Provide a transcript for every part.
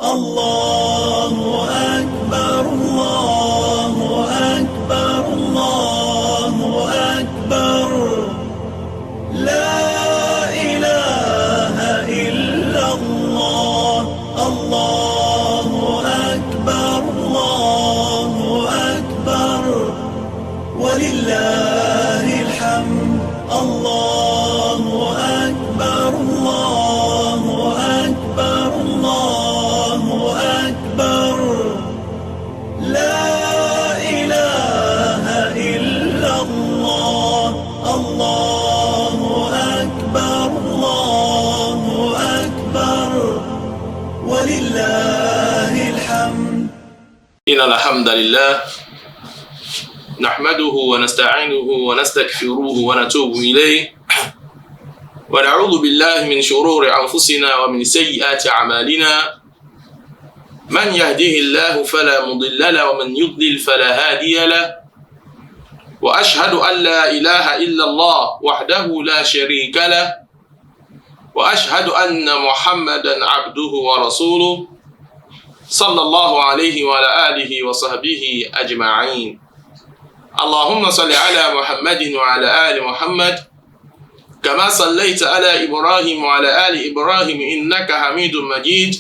الله أكبر الله أكبر الله أكبر لا إله إلا الله الله أكبر الله أكبر ولله الحمد الله أكبر الله أكبر الله أكبر لا إله إلا الله الله أكبر الله أكبر ولله الحمد. إن الحمد لله نحمده ونستعينه ونستغفره ونتوب إليه ونعوذ بالله من شرور أنفسنا ومن سيئات أعمالنا من يهده الله فلا مضل له ومن يضلل فلا هادي له وأشهد أن لا إله إلا الله وحده لا شريك له وأشهد أن محمدا عبده ورسوله صلى الله عليه وعلى آله وصحبه أجمعين. اللهم صل على محمد وعلى آل محمد كما صليت على إبراهيم وعلى آل إبراهيم إنك حميد مجيد.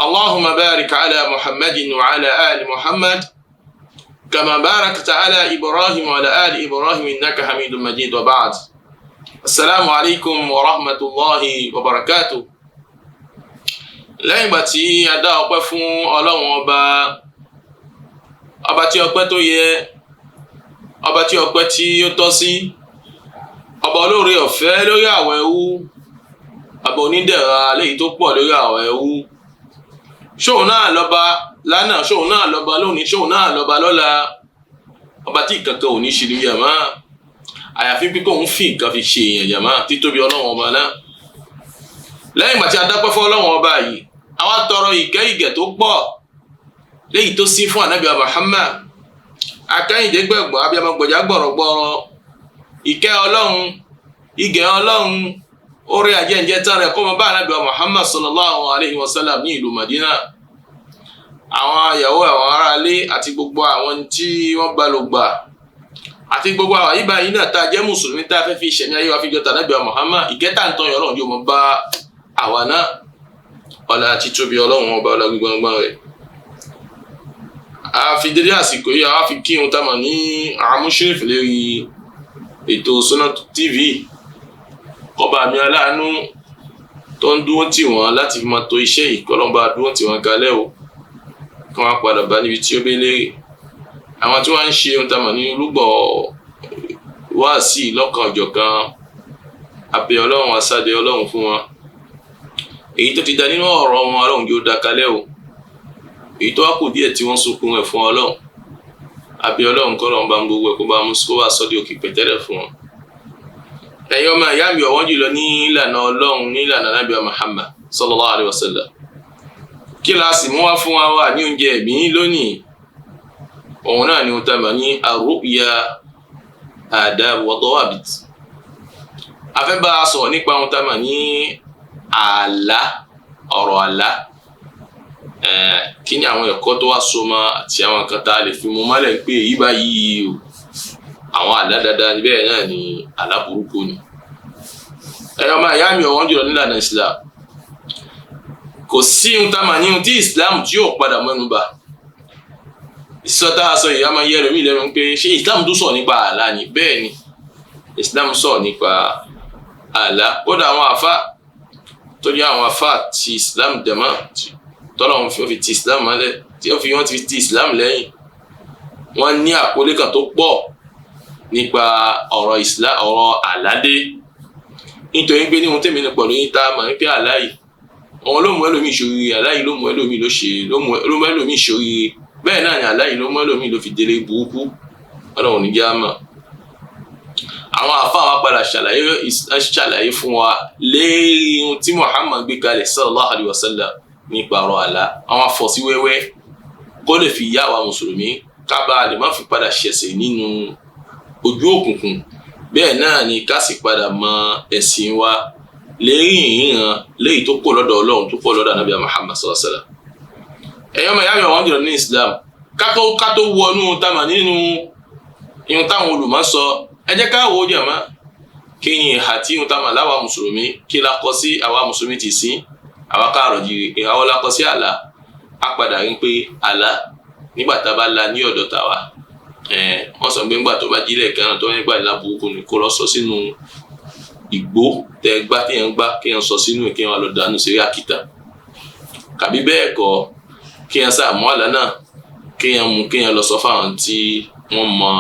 اللهم بارك على محمد وعلى آل محمد كما باركت على إبراهيم وعلى آل إبراهيم إنك حميد مجيد. وبعد. السلام عليكم ورحمة الله وبركاته. lẹ́yìn ìgbà tí a dá ọpẹ́ fún Ọlọ́run ọba tí ọpẹ́ tó yẹ, ọba tí ọpẹ́ tí ó tọ́ sí, ọba olóore ọ̀fẹ́ lórí àwọn ẹrú, ọba onídẹ̀ra léyìí tó pọ̀ lórí àwọn ẹrú. Ṣóun náà lọ́ba lánàá, ṣóun náà lọ́ba lónìí, ṣóun náà lọ́ba lọ́la, ọba tí ìkankan ò ní ṣe ní yàmá àyàfi pé kóun fi nǹkan fi ṣe èèyàn yàmá títóbi Ọlọ́run ọba náà. Lẹ́yìn ìgbà tí a dápẹ́ fún Ọlọ́run ọba yìí, àwa tọrọ ìkẹ́ ìgẹ̀ tó pọ̀ léyìí tó sí fún Ànábì Muhammad akẹ́yìndé gbẹ̀gbọ́n abiyamọ gbọ̀já gbọ̀rọ̀gbọ̀rọ̀. Ìkẹ́ Ọlọ́run, ìgẹ̀ Ọlọ́run, orí ajẹ́njẹ́ tán rẹ̀ kó mọ bá Ànábì Muhammad sallallahu alayhi wa sallam ní ìlú Madina, àwọn ìyàwó, àwọn aráalé àti gbogbo àwọn tí wọ́n bá lò gbà àti gbogbo àwọn àyíbá yìí náà tá a jẹ́ mùsùlùmí tá a fẹ́ fi ìṣẹ̀mí ayé wa fi jọta Ànábì Muhammad. Ìkẹ́ta ń tán yọ Ọlọ́run yóò mọ bá àwa náà ọlá àti tóbi Ọlọ́run ọba ọlá gbígbọ́ngbọ́n rẹ̀. A fi dédé àsìkò yìí a fi kí ohun tá a mọ̀ ní àmúṣẹ́rìf lérí ètò Sunna TV. Ọba mi aláàánú tó ń dúró tì wọ́n láti fi máa to iṣẹ́ yìí, kọ́lọ́n bá dúró tì wọ́n kalẹ̀ o, kí wọ́n padà bá níbi tí ó bẹ́ lérè. Àwọn tí wọ́n ń ṣe ohun tá a mọ̀ ní olúgbọ̀ wáàsí lọ́kan ọ̀jọ̀kan, abẹ Ọlọ́run asáde Ọlọ́run fún wọn. Èyí tó ti da nínú ọ̀rọ̀ wọn Ọlọ́run yóò dá kalẹ̀ o, èyí tó wá kù díẹ̀ tí wọ́n sunkún ẹ̀ fún Ọlọ́run, abẹ Ọlọ́run kọ́lọ́run bá ń gbogbo ẹ̀ kó bá mú kó wá sọ́dí òkè pẹ̀tẹ́lẹ̀ fún wọn. Ẹ̀yin ọmọ ìyá mi ọ̀wọ́n jùlọ ní ìlànà Ọlọ́run, ní ìlànà Ànábì Muhammad sallallahu alayhi wa sallam. Kí la sì mú wá fún wa wà ní oúnjẹ ẹ̀mí lónìí? Òun náà ni ohun tá a mọ̀ ní ar-ru'ya adab wa dawabit. A fẹ́ bá a sọ̀rọ̀ nípa ohun tá a mọ̀ ní àlá, ọ̀rọ̀ àlá. Kí ni àwọn ẹ̀kọ́ tó wá so mọ́ àti àwọn nǹkan tá a lè fi mú mọ́lẹ̀ pé èyí báyìí o, àwọn àlá dáadáa níbẹ̀ náà ni àlá burúkú ni. Ẹ̀yọ́ máa yá mi ọ̀wọ́n jùlọ nílànà Islam. Kò sí ohun tá a máa ní ohun tí Islam tí yóò padà mẹ́nu bà. Ìsọ̀tà aṣọ ìyá máa yẹ ẹlòmíì lẹ́nu pé ṣé Islam tó sọ̀rọ̀ nípa àlá ni? Bẹ́ẹ̀ ni, Islam sọ̀rọ̀ nípa àlá. Kódà àwọn àfá tó jẹ́ àwọn àfá ti Islam dẹ̀mọ́ tọ́lọ́run fi ti Islam mọ́lẹ̀, tí ó fi wọ́n ti ti Islam lẹ́yìn, wọ́n ní àkọlé kan tó pọ̀ nípa ọ̀rọ̀ Islam, ọ̀rọ̀ àládé. Nítorí pé ní ohun tèmi ní pẹ̀lú yín tá a mọ̀ ní pé àlá yìí, òun ló mú ẹlòmíì ṣorí, àlá yìí ló mú ẹlòmíì ló mú ẹlòmíì ṣorí, bẹ́ẹ̀ náà ni àlá yìí ló mú ẹlòmíì ló fi délé burúkú. Ọlọ́run ní jẹ́ á mọ̀. Àwọn àfáà wa padà ṣàlàyé fún wa lérí ohun tí Muhammad gbé kalẹ̀ sallallahu alayhi wa sallam nípa ọ̀rọ̀ àlá. Àwọn afọ̀sí wẹ́wẹ́ kó lè fi yá wa mùsùlùmí ká bá lè má fi padà ṣẹ̀ṣẹ̀ nínú ojú òkùnkùn. Bẹ́ẹ̀ náà ni ká sì padà mọ ẹ̀sìn wa lẹ́yìn ìran léyìí tó pọ̀ lọ́dọ̀ Ọlọ́run tó pọ̀ lọ́dọ̀ Ànábì Muhammad sallallahu alaihi wasallam. ẹ̀yọ́ mọ̀ yáyọ̀ wọ́n jùlọ ní Islam kátó wọnú tamà nínú ihun táwọn olùmọ̀ sọ ẹ jẹ́ ká wò ó jẹ̀mọ́ kí ni ìhà tí ihun tamà láwa mùsùlùmí kí la kọ sí àwa mùsùlùmí ti sí àwa káàrọ̀ jìrì ìhàwọ́ la kọ sí àlá á padà rí pé àlá nígbà tá a bá la ní ọ̀dọ̀ tàwa wọ́n sọ pé nígbà tó bá jílẹ̀ kan tó nígbà ìlà burúkú ni kó lọ sọ sínú ìgbó tẹ gbá kéèyàn sọ sínú kéèyàn lọ dànù sí àkìtà kàbí bẹ́ẹ̀ kọ́ kéèyàn sá mọ́ àlá náà kéèyàn lọ sọ fáwọn tí wọ́n mọ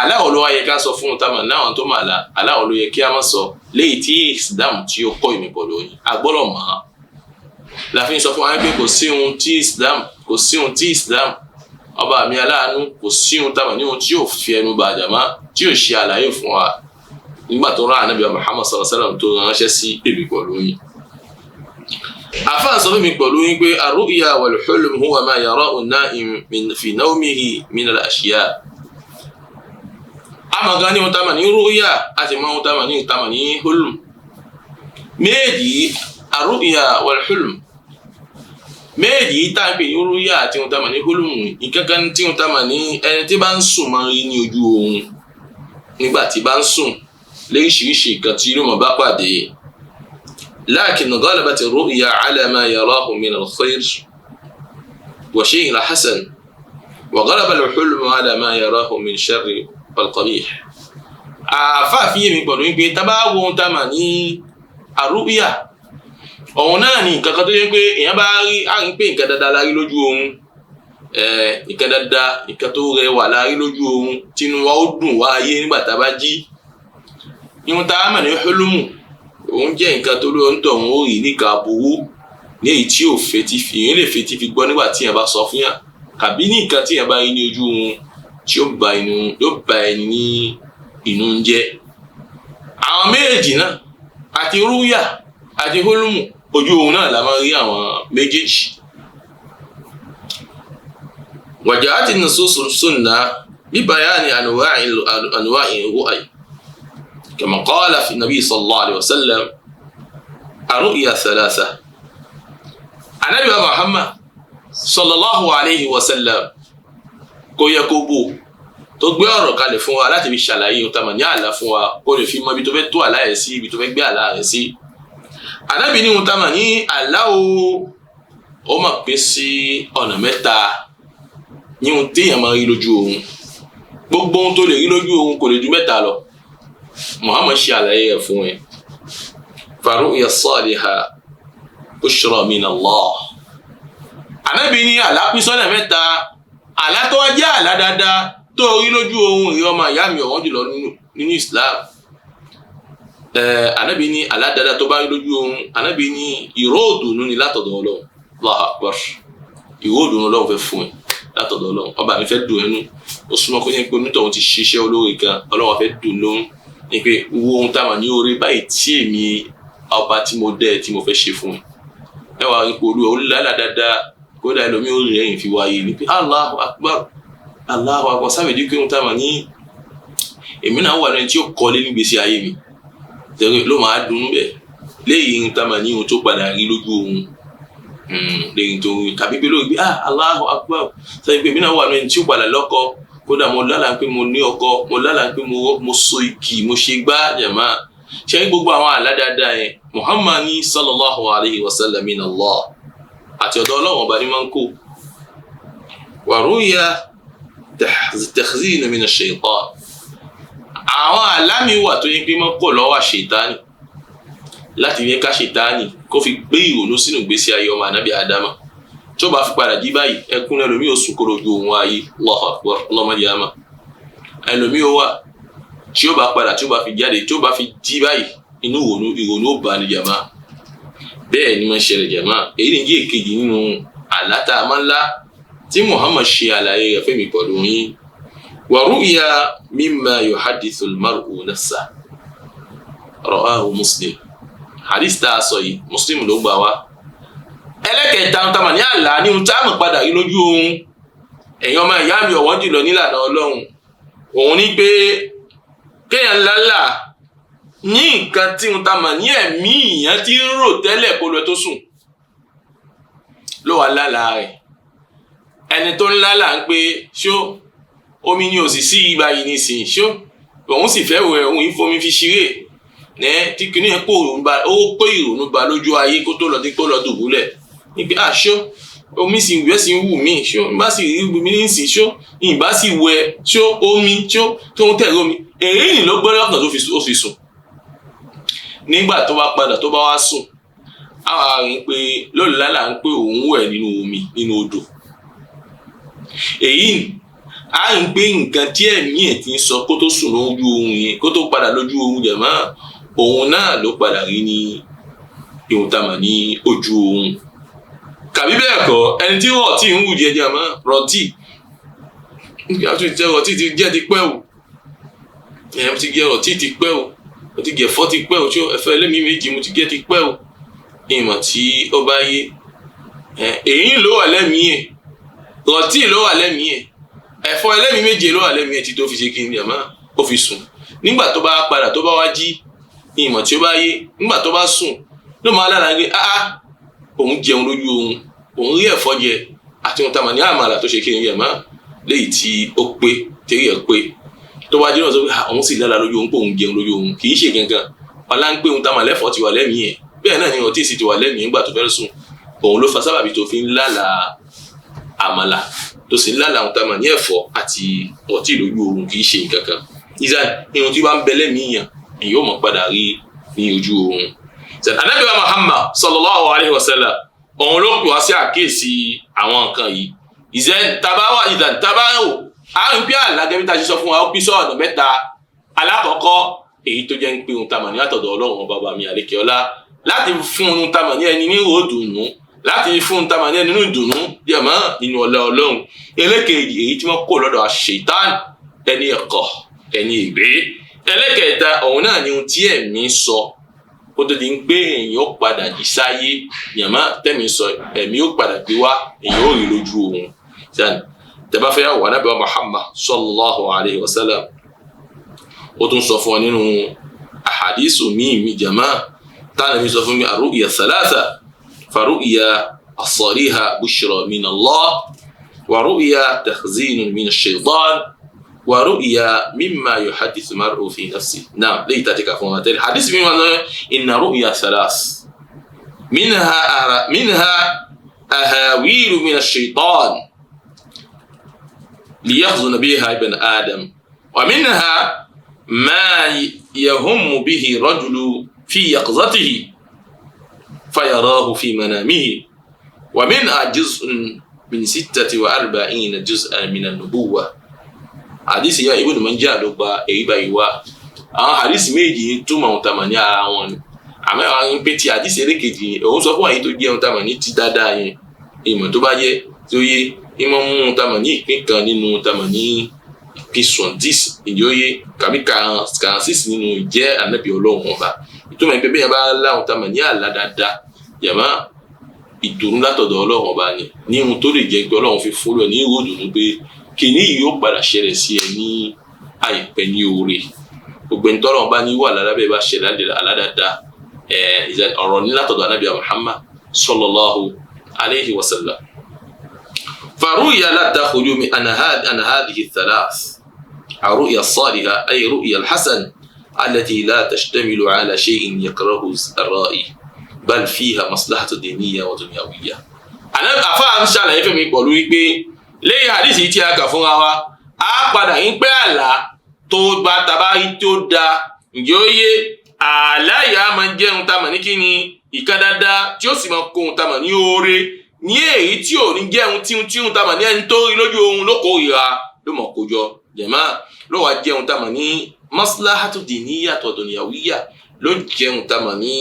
àlá ò ló wá yẹ ká sọ fún un táwọn náà tó mọ àlá ò ló yẹ kí a má sọ léyìí tí Islam tí ó kọ́ ìmì pọ̀lú yìí agbọ́dọ̀ mọ̀ ọ́n la fi ń sọ fún wa pé kò sí ohun tí Islam ọba mi aláàánú kò sí ohun táwọn ní ohun tí yóò fi ẹnu bá àjàmá tí yóò ṣe àlàyé fún wa nígbà tó rán Ànábì Muhammad sallallahu alaihi wasallam tó ránṣẹ́ sí èmi pọ̀lú yìí. àfáà sọ fún mi pẹ̀lú yín pé ar-ru'ya wal-hulm huwa ma yara'u an-na'im fi nawmihi min al-ashya. àmọ̀gán ní ohun táwọn ní ru'ya àti mọ́ ohun táwọn ní hulm. méjì ar-ru'ya wal-hulm méjì tá à ń pè ní ru'ya àti ohun táwọn ní hulm ìkankan tí ohun táwọn ní ẹni tí bá ń sùn máa ń rí ní ojú oorun nígbà tí bá ń sùn léṣiríṣi nǹkan tí yóò mọ̀ bá pàdé. لكن غلبت الرؤيا على ما يراه من الخير وشيء الحسن وغلب الحلم على ما يراه من شر والقبيح. àfáàfin mi pẹ̀lú pé tá bá wo ohun tá a mà ní àrúbíyà ọ̀hún náà ní nǹkan kan tó yẹ pé èèyàn bá rí àrùn pé nǹkan dáadáa la rí lójú oorun nǹkan dáadáa nǹkan tó rẹwà la rí lójú oorun tínú wa ó dùn wá ayé nígbà tá a bá jí. ihun tá a mà ní hulumu òun jẹ́ nǹkan tó lóun tọ̀ òun ó rí níka burú ní èyí tí èèyàn lè fetí fi gbọ́ nígbà tí èèyàn bá sọ fún yàn kàbí ní nǹkan tí èèyàn bá rí ní ojú wọn tí yóò ba ẹni ní inú ń jẹ́. àwọn méjèèjì náà àti rúyà àti hólùmù ojú òun náà la máa rí àwọn méjèèjì. waja'at an-nusus as-sunnah bi bayani anwa'i ru'ya. كما قال في النبي صلى الله عليه وسلم الرؤيا ثلاثة. النبي محمد صلى الله عليه وسلم kò yẹ kó bò tó gbé ọ̀rọ̀ kalẹ̀ fún wa láti fi ṣàlàyé ohun tá a mọ̀ ní àlá fún wa kó lè fi mọ ibi tó fẹ́ tó àlá yẹn sí ibi tó fẹ́ gbé àlá rẹ̀ sí. Ànábì ní ohun tá a mọ̀ ní àlá ó mọ̀ pé sí ọ̀nà mẹ́ta ní ohun téèyàn máa rí lójú oorun gbogbo ohun tó lè rí lójú oorun kò lè ju mẹ́ta lọ. Muhammad ṣe àlàyé ẹ̀ fún ẹ. Faru'ya salihah bushra min Allah. Ànábì ní àlá pín sọ́nà mẹ́ta. Àlá tó wá jẹ́ àlá dáadáa tó rí lójú oorun ìyá ọmọ ìyá mi ọ̀wọ́n jùlọ nínú Islam. Ànábì ní àlá dáadáa tó bá rí lójú oorun Ànábì ní ìró ìdùnnú ni látọ̀dọ̀ Ọlọ́run. Allahu Akbar. Ìró ìdùnnú Ọlọ́run fẹ́ fún ẹ látọ̀dọ̀ Ọlọ́run. Ọba mi fẹ́ dùn ẹnu. Ó súnmọ́ kó yẹ pé onítọ̀hún ti ṣiṣẹ́ olóore kan Ọlọ́run fẹ́ dùn lóhùn. Ní pé wo ohun tá a mọ̀ ní oore báyìí tí èmi ọba tí mo dẹ́ tí mo fẹ́ ṣe fún ẹ wá rí polú ẹ ó lálà dáadáa kódà ẹlòmíì ó rìn ẹ̀yìn fi wáyé ní pé Allahu Akbar Allahu Akbar sábẹ̀dí pé ohun tá a mọ̀ ní èmi náà wà lẹ́ni tí ó kọ́lé nígbèsí ayé mi tẹ̀lé ló máa dùn bẹ́ẹ̀ léyìí ohun tá a mọ̀ ní ohun tó padà rí lójú ohun lẹ́yìn tó rí tàbí pé lóògbé Allahu Akbar sábẹ̀ pé èmi náà wà lẹ́ni tí ó padà lọ́kọ kódà mo lálàá pé mo ní ọkọ mo lálàá pé mo so igi mo ṣe gbá jàmá ṣe gbogbo àwọn àlá dáadáa yẹn Muhammad ní sallallahu alayhi wa sallam min Allah àti ọ̀dọ̀ Ọlọ́run ọba ní máa ń kó. wa ru'ya takhzin min ash-shaytan. àwọn àlá mi wà tó yẹ pé máa ń kó lọ́wọ́ ṣètánì láti yẹ ká ṣètánì kó fi gbé ìrònú sínú ìgbésí ayé ọmọ ànábì Ádámà tí ó bá fi padà jí báyìí ẹkún ẹlòmíì ó sùn kó lójú òun ayé Allahu Akbar ọlọ́mọdé àmà ẹlòmíì ó wà tí ó bá padà tí ó bá fi jáde tí ó bá fi jí báyìí inú ìrònú ó bá ní jàmá bẹ́ẹ̀ ni wọ́n ṣẹlẹ̀ jàmá èyí ni jẹ́ èkejì nínú àlá tá a máa ń lá tí Muhammad ṣe àlàyé rẹ̀ fẹ́mi pẹ̀lú yín. wa ru'ya mimma yuhaddithu al-mar'u nafsahu rawahu Muslim. hadith tá a sọ yìí Muslim ló gbà wá. ẹlẹ́kẹ̀ẹ́ta ń tamà ní àlá ní ohun tá a mọ̀ padà rí lójú ohun ẹ̀yin ọmọ ìyá mi ọ̀wọ́n jùlọ nílànà Ọlọ́run òun ní pé kéèyàn lálà ní nǹkan tí ń ta mà ní ẹ̀mí ìyẹn tí ń rò tẹ́lẹ̀ kó lọ tó sùn ló wà lálàá rẹ̀. ẹni tó ń lálàá ń pé ṣó omi ni ò sì sí ibà yìí nísìnyí ṣó òun sì fẹ́ wẹ̀ òun ìfomi fi ṣeré tí kìíní yẹn ó pé ìrònú ba lójú ayé kó tó lọ dín kó lọ dùbúlẹ̀ níbi àṣọ omi sì wẹ̀ sì ń wù mí ṣó ìbá sì rí omi ní ìsìn ṣó ìbá sì wẹ̀ ṣó omi ṣó tó ń tẹ̀lé omi èyí ló gbọ́ lọ́kàn tó fi sùn. nígbà tó bá padà tó bá wá sùn àwọn arìn pé lóòlù lálà ń pé òun wẹ̀ nínú omi nínú odò. èyí a ń pé nǹkan tí ẹ̀mí ẹ̀ ti ń sọ kó tó sùn lójú oorun yẹn kó tó padà lójú oorun yẹn mọ́ òun náà ló padà rí ní ìhun tá a mọ̀ ní ojú oorun. kàbí bẹ́ẹ̀ kọ́ ẹni tí rọ̀tì ń wù jẹjẹ mọ́ rọ̀tì rọ̀tì ti jẹ́ ti pẹ́ o ẹ̀yẹ́ ti jẹ́ rọ̀tì ti pẹ́ o mo ti jẹ́ ẹ̀fọ́ ti pẹ́ o tí ẹ̀fọ́ ẹlẹ́mìí méjì mo ti jẹ́ ti pẹ́ o ìmọ̀ tí ó bá yé èyí ló wà lẹ́mìí ẹ̀ rọ̀tì ló wà lẹ́mìí ẹ̀ ẹ̀fọ́ ẹlẹ́mìí méje ló wà lẹ́mìí ẹ̀ tí tó fi ṣe kí ni àmọ́ ó fi sùn. nígbà tó bá padà tó bá wá jí ìmọ̀ tí ó bá yé nígbà tó bá sùn ló máa lára gbé òun jẹun lójú òun rí ẹ̀fọ́ jẹ àti ohun tá a mọ̀ ní àmàlà tó ṣe kí ni àmọ́ léyìí tí ó pé torí ẹ̀ pé tó bá jí náà sọ pé òun sì lára lójú òun pé òun jẹun lójú òun kì í ṣe gangan ọlá ń pé ohun tá a mọ̀ lẹ́fọ̀ọ́ ti wà lẹ́mìí ẹ̀ bẹ́ẹ̀ náà ni ọtí sì ti wà lẹ́mìí nígbà tó fẹ́ sùn òun ló fa sábàbí tó fi ń lálàá àmàlà tó sì ń lálàá ohun tá a mọ̀ ní ẹ̀fọ́ àti ọtí lójú oorun kì í ṣe nǹkan kan ìzá irun tí bá ń bẹ lẹ́mìí yàn èyí ó mọ̀ padà rí ní ojú oorun. Ànábì wa Muhammad sallallahu alayhi wa sallam òun ló pè wá sí àkíyèsí àwọn nǹkan yìí ìzẹ́ tabawa a ń pè àlágẹ́bí tá a ṣe sọ fún wa ó pín sọ́ọ̀nà mẹ́ta. alákọ̀ọ́kọ́ èyí tó jẹ́ ń pé ohun tá a mọ̀ ní àtọ̀dọ̀ Ọlọ́run bàbá mi àlékèọlá láti fún ohun tá a mọ̀ ní ẹni ní ìròdùnú láti fún ohun tá a mọ̀ ní ẹni nínú ìdùnnú díẹ̀mọ́ nínú ọlá Ọlọ́run. ẹlẹ́kẹ̀ẹ́jì èyí tí wọ́n kó lọ́dọ̀ àṣetán ẹni ẹ̀kọ́ ẹni ìgbé. ẹlẹ́kẹ̀ẹ́ta òun náà ni ohun tí ẹ̀mí sọ ó tó di ń gbé èèyàn ó padà jí sáyé yàmá tẹ́mi sọ ẹ̀mí ó padà gbé wá èèyàn ó rí lójú òun. tẹ́bá fẹ́ wà Ànábì wa Muhammad sallallahu alayhi wa sallam ó tún sọ fún ọ nínú àhàdísù míì jàmá táwọn mi sọ fún mi ar-ru'ya thalatha fa-ru'ya as-saliha bushra min Allah wa ru'ya takhzinun min ash-shaytan wa ru'ya mimma yuhaddithu mar'u fi nafsihi. náà léyìí tá a ti kà fún wa tẹ́lẹ̀ hadith mi wà ní inna ru'ya thalath minha ahawilu min ash-shaytan liyakhzuna biha ibn adam wa minha ما يهم به رجل في يقظته فيراه في منامه ومنها جزء من 46 جزءا من النبوة. حديث يا ابن منجا ló gba èyí báyìí wá. àwọn hadith méjì túmọ̀ ohun tá a mọ̀ ní ara wọn ni àmọ́ àwọn pé ti hadith elékejì òun sọ fún àyè tó jẹ́ ohun tá a mọ̀ ní ti dáadáa yẹn ìmọ̀ tó bá yẹ tó yé ìmọ̀ mú ohun tá a mọ̀ ní ìpín kan nínú ohun tá a mọ̀ ní P70 ìjọyè kàbí 46 nínú ìjẹ́ ànábì Ọlọ́run ọba. ìtumọ̀ ìpè bẹ́ẹ̀ bá láwọn tá a mọ̀ ní àlá dáadáa yàmá ìdùnnú látọ̀dọ̀ Ọlọ́run ọba ni ní ohun tó lè jẹ́ pé Ọlọ́run fi fún lọ ní ìròdùnú pé kìíní yìí yóò padà ṣẹlẹ̀ sí ẹ ní àìpẹ́ ní oore. gbogbo ẹni tọ́lọ́run bá ní wà lálábẹ́ bá ṣẹlẹ̀ àládáadáa ọ̀rọ̀ ní látọ̀dọ̀ ànábì Muhammad sallallahu alayhi wa sallam. فالرؤيا لا تخرج عن هذه الثلاث. الرؤيا الصالحة أي رؤيا الحسن التي لا تشتمل على شيء يكرهه الرائي بل فيها مصلحة دينية ودنيوية. أنا أفهم شاء يفهم يقولوا يبي ليه حديث يتيا كفونا وا أقبل إن بلا تو باتباهي تو دا يويه على يا من جن تامني كني إكادادا تيوسي ما كون تامني يوري ní èyí tí ò ní jẹ́ ohun tá a mọ̀ ní ẹni tó rí lójú ohun ló kórìíra ló mọ̀ kó jọ jẹ̀má ló wàá jẹ́ ohun tá a mọ̀ ní maslahatu diniyya wa dunyawiyya ló jẹ́ ohun tá a mọ̀ ní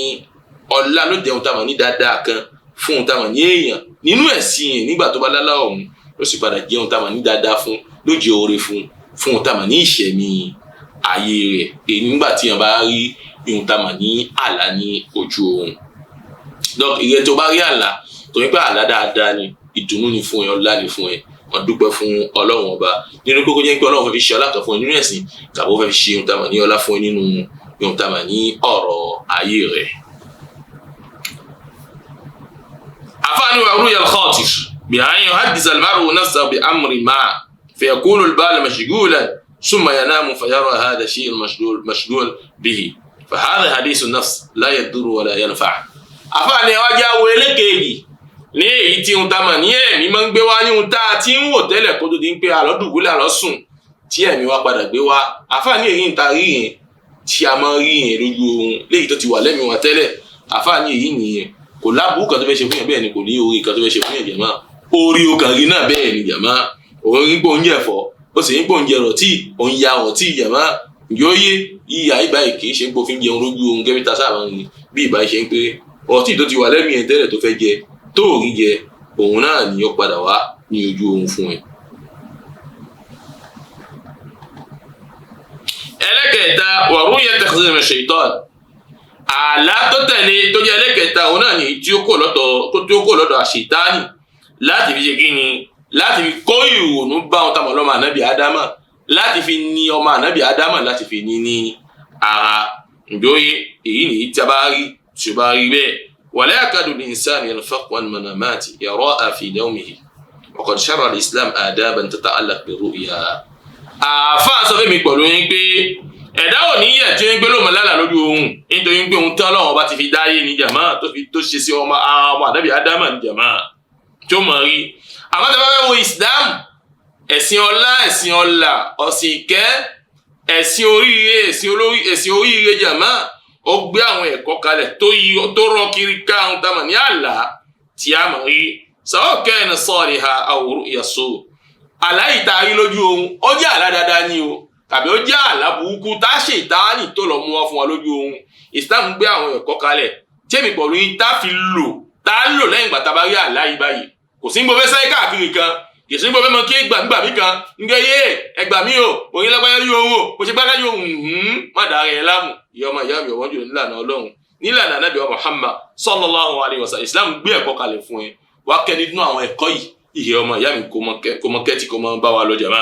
ọlá ló jẹ́ ohun tá a mọ̀ ní dáadáa kan fún ohun tá a mọ̀ ní èèyàn nínú ẹ̀sìn yẹn nígbà tó bá lálá ọ̀hún ló sì padà jẹ́ ohun tá a mọ̀ ní dáadáa fún ló jẹ́ oore fún ohun tá a mọ̀ ní ìṣẹ̀mí ayé rẹ̀ èyí nígbà tí yẹn bá rí ohun tá a mọ̀ ní àlá ní ojú ohun. ìyẹn tó bá rí àlá torí pé àlá dáadáa ni ìdùnnú ni fún ẹ ọlá ni fún ẹ wọn dúpẹ́ fún Ọlọ́run ọba nínú kókó jẹ́ pé Ọlọ́run fẹ́ fi ṣe ọlá kan fún ẹ nínú ẹ̀sìn tàbí ó fẹ́ fi ṣe ohun tá a mọ̀ ní ọlá fún ẹ nínú ohun tá a mọ̀ ní ọ̀rọ̀ ayé rẹ̀. àfáàní wa ruya al-khatir bi an yuhaddisa al-mar'u nafsahu bi amrin ma fayakunu al-bal mashghulan ثم ينام فيرى هذا الشيء المشغول به فهذا حديث النفس لا يضر ولا ينفع. àfáàní wa já wo ẹlẹ́kejì ní èyí tí ohun tá a mọ̀ ní ẹ̀mí máa ń gbé wá ní ohun tá a ti ń wò tẹ́lẹ̀ kó tó di pé àlọ́dùbúlẹ̀ àlọ́sùn tí ẹ̀mí wa padà gbé wá. àfáàní èyí ń ta rí yẹn tí a máa ń rí yẹn lójú oorun léyìí tó ti wà lẹ́mìí wa tẹ́lẹ̀. àfáàní èyí nìyẹn kò lábùú kan tó fẹ́ ṣe fún yẹn bẹ́ẹ̀ ni kò ní orí kan tó fẹ́ ṣe fún yẹn jàmá. orí ọkàn rí náà bẹ́ẹ̀ ni jàmá. òun ń gbọ́ oúnjẹ ẹ̀fọ́ ó sì ń gbọ́ oúnjẹ rọ̀tí òun ya ọ̀tí jàmá. yóò yé yíya ìbáyìí kì í ṣe ń gbó fi ń jẹun lójú oorun gẹ́bí ta sáà ń rí bí ìbáyìí ṣe ń pé ọtí tó ti wà lẹ́mìí yẹn tẹ́lẹ̀ tó fẹ́ jẹ tó rí jẹ òun náà ni ó padà wá ní ojú oorun fún ẹ. ẹlẹ́kẹ̀ẹ́ta wa ru'ya takhzir min shaytan. àlá tó tẹ̀lé tó jẹ́ ẹlẹ́kẹ̀ẹ́ta òun náà ni tí ó kò lọ́dọ̀ àṣetánì láti fi ṣe kí ni láti fi kó ìrònú bá wọn tamọ̀ lọ́mọ ànábì ádámà láti fi ní ọmọ ànábì ádámà láti fi ní ara ìjọyè èyí nìyí tí a bá rí tí ó bá rí bẹ́ẹ̀. wala yakadu al-insanu yanfaqu an manamati yara'a fi nawmihi wa qad shar'a al-islam adaban tata'allaq bi-ru'ya. àfáà sọ fún mi pẹ̀lú yín pé ẹ̀dá ò ní yẹ̀ tí ó ń gbé lóòmọ̀ lálà lójú ohun nítorí pé ohun tí Ọlọ́run bá ti fi dáyé ní jàmá tó ṣe sí ọmọ ànábì ádámà ní jàmá tí ó mọ̀ rí. àmọ́ tí a bá fẹ́ wo Islam ẹ̀sìn ọlá ẹ̀sìn ọlà ọ̀sìn ìkẹ́ ẹ̀sìn oríire jàmá ó gbé àwọn ẹ̀kọ́ kalẹ̀ tó rọ kiri ká ohun tá a mọ̀ ní àlá tí a mọ̀ rí sawa kana salihan aw ru'ya su'. àlá ìtaari lójú ohun ó jẹ́ àlá dáadáa ní o tàbí ó jẹ́ àlá burúkú tá a ṣe ìtaání tó lọ mú wá fún wa lójú ohun. Islam gbé àwọn ẹ̀kọ́ kalẹ̀ tí èmi pọ̀lú yín tá a lò lẹ́yìn ìgbà tá a bá rí àlá yìí báyìí. kò sí gbogbo sáyé káàkiri kan kì í sí gbogbo mọ kí gbàgbà mí kan nígbà yé ẹgbà mí o òyìn lágbáyé rí ohun o mo ṣe gbádá yóò má dára ẹ̀ láàmú ìyá ọmọ ìyá mi ọ̀wọ́n jù nílànà Ọlọ́run nílànà Ànábì wa Muhammad sallallahu alaihi wasallam. Islam gbé ẹ̀kọ́ kalẹ̀ fún ẹ wá kẹ́ nínú àwọn ẹ̀kọ́ yìí ìyá ọmọ ìyá mi kò mọ kẹ́tì kò mọ bá wa lọ jàmá.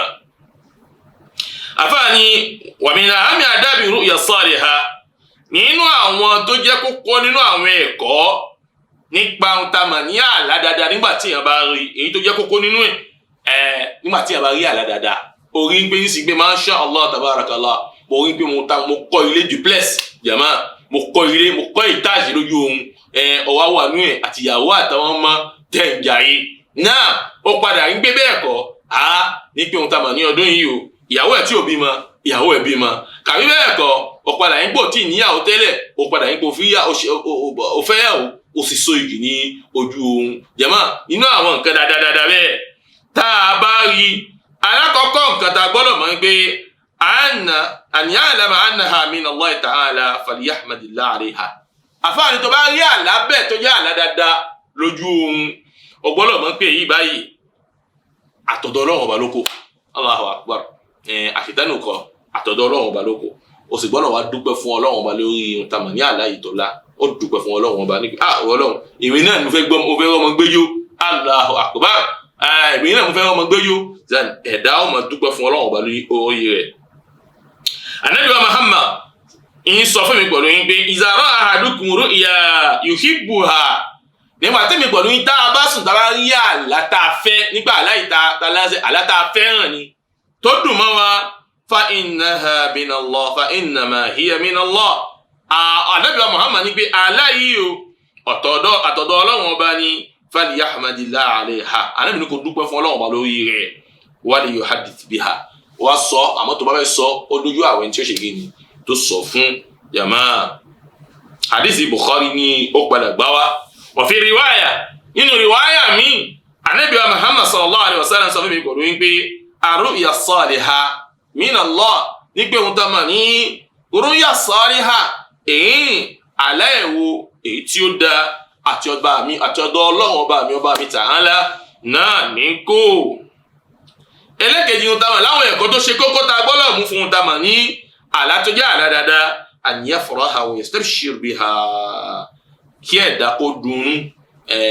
àfáàní wa min ahami adabi ru'ya salihah nínú àwọn tó jẹ́ kókó nínú àwọn ẹ̀kọ́ nípa ohun tá a mọ̀ ní àlá dáadáa nígbà tí èèyàn bá rí èyí tó jẹ́ kókó nínú ẹ̀ nígbà tí èèyàn bá rí àlá dáadáa orí ń gbé yín sí gbé masha Allah tabarakallah mo rí pé mo kọ́ ilé duplex jàmá mo kọ́ ìtajì lójú ohun ọ̀wá wà nú ẹ̀ àti ìyàwó àtàwọn ọmọ tẹ̀ ń jàre náà ó padà ń gbé bẹ́ẹ̀ kọ́ ní pé ohun tá a mọ̀ ní ọdún yìí o ìyàwó ẹ̀ tí ò bímọ ìyàwó ẹ̀ bímọ kàbí bẹ́ẹ̀ kọ́ ó padà ń gbò tí ìníyàwó tẹ́lẹ̀ ó padà ń gbò òfẹ́yàwó ó sì so igi ní ojú ohun jàmá nínú àwọn nǹkan dáadáa bẹ́ẹ̀ tá a bá rí alákọ̀ọ́kọ́ nǹkan tá a gbọ́dọ̀ mọ̀ pé an ya'lama annaha min Allah ta'ala falyahmadillah 'alayha. àfáàní tó bá rí àlá bẹ́ẹ̀ tó jẹ́ àlá dáadáa lójú ohun ó gbọ́dọ̀ mọ̀ pé èyí báyìí àtọ̀dọ̀ Ọlọ́run ọba lóko Allahu akbar àṣetánù kọ àtọ̀dọ̀ Ọlọ́run ọba lóko ó sì gbọ́dọ̀ wá dúpẹ́ fún Ọlọ́run ọba lórí ohun tá a mọ̀ ní àlá ìtọ́lá ó dúpẹ́ fún Ọlọ́run ọba ní Ọlọ́run èmi náà mo fẹ́ ọmọ gbéjó Allahu akbar èmi náà mo fẹ́ ọmọ gbéjó ẹ̀dá ọmọ dúpẹ́ fún Ọlọ́run ọba lórí orí rẹ̀. Ànábì wa Muhammad ń sọ fún mi pẹ̀lú yín pé iza ra'a ahadukum ru'ya yuhibbuha nígbà tí mi pẹ̀lú yín tá a bá sùn tá a bá rí àlá tá a fẹ́ nígbà àlá tá a fẹ́ràn ni tó dùn mọ́ wa fa innaha min Allah fa innama hiya min Allah. Ànábì wa Muhammad ní pé àlá yìí o àtọ̀dọ̀ Ọlọ́run ọba ní falyahmadillah 'alayha. Ànábì ní kò dúpẹ́ fún Ọlọ́run ọba lórí rẹ̀ wa liyuhaddith biha wá sọ àmọ́ tó bá fẹ́ sọ ó lójú àwẹ̀ tí ó ṣe gíní tó sọ fún jàmá. Hadisi Bukhari ni ó padà gbá wá wa fi riwaya nínú riwaya mi Ànábì wa Muhammad sallallahu alaihi wasallam sọ fún mi pẹ̀lú wípé ar-ru'ya as-salihah min Allah ní pé òun tá mà ní ru'ya as-salihah àlá ẹ̀wò èyí tí ó da àti ọ̀dọ̀ Ọlọ́run ọba mi ta'ala náà ní kó. ẹlẹ́kẹ̀ẹ́jì ohun tá mà láwọn ẹ̀kọ́ tó ṣe kókó tá a gbọ́dọ̀ mú fún ohun tá mà ní àlá tó jẹ́ àlá dáadáa an yafraha wa yastabshir biha kí ẹ̀dá kó dunnú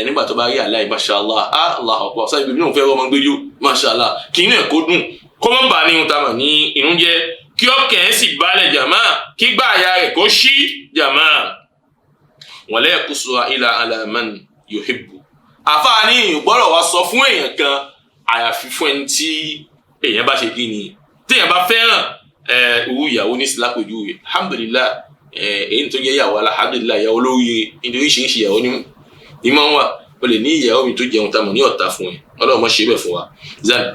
nígbà tó bá rí àlá yìí masha Allah Allahu akbar sáyé ibi náà fẹ́ ọmọ gbéjú masha Allah kí inú ẹ̀ kó dùn kó má bà ní ohun tá mà ní inú jẹ́ kí kí ọkàn sì balẹ̀ jàmá kí gbàyà rẹ̀ kó ṣí jàmá wala yaqusuha ila ala man yuhibbu. àfààní ìgbọ́rọ̀ wa sọ fún èèyàn kan àyàfi fún ẹni tí èèyàn bá ṣe kí ni téèyàn bá fẹ́ràn irú ìyàwó ní sílápẹ̀jú rẹ̀ alhamdulillah èyí tó jẹ́ ìyàwó alhamdulillah ìyàwó lórí nítorí oríṣiríṣi ìyàwó ní máa ń wà o lè ní ìyàwó mi tó jẹun tamọ̀ ní ọ̀tá fún ẹ ọlọ́run mọ́ ṣe bẹ̀ fún wa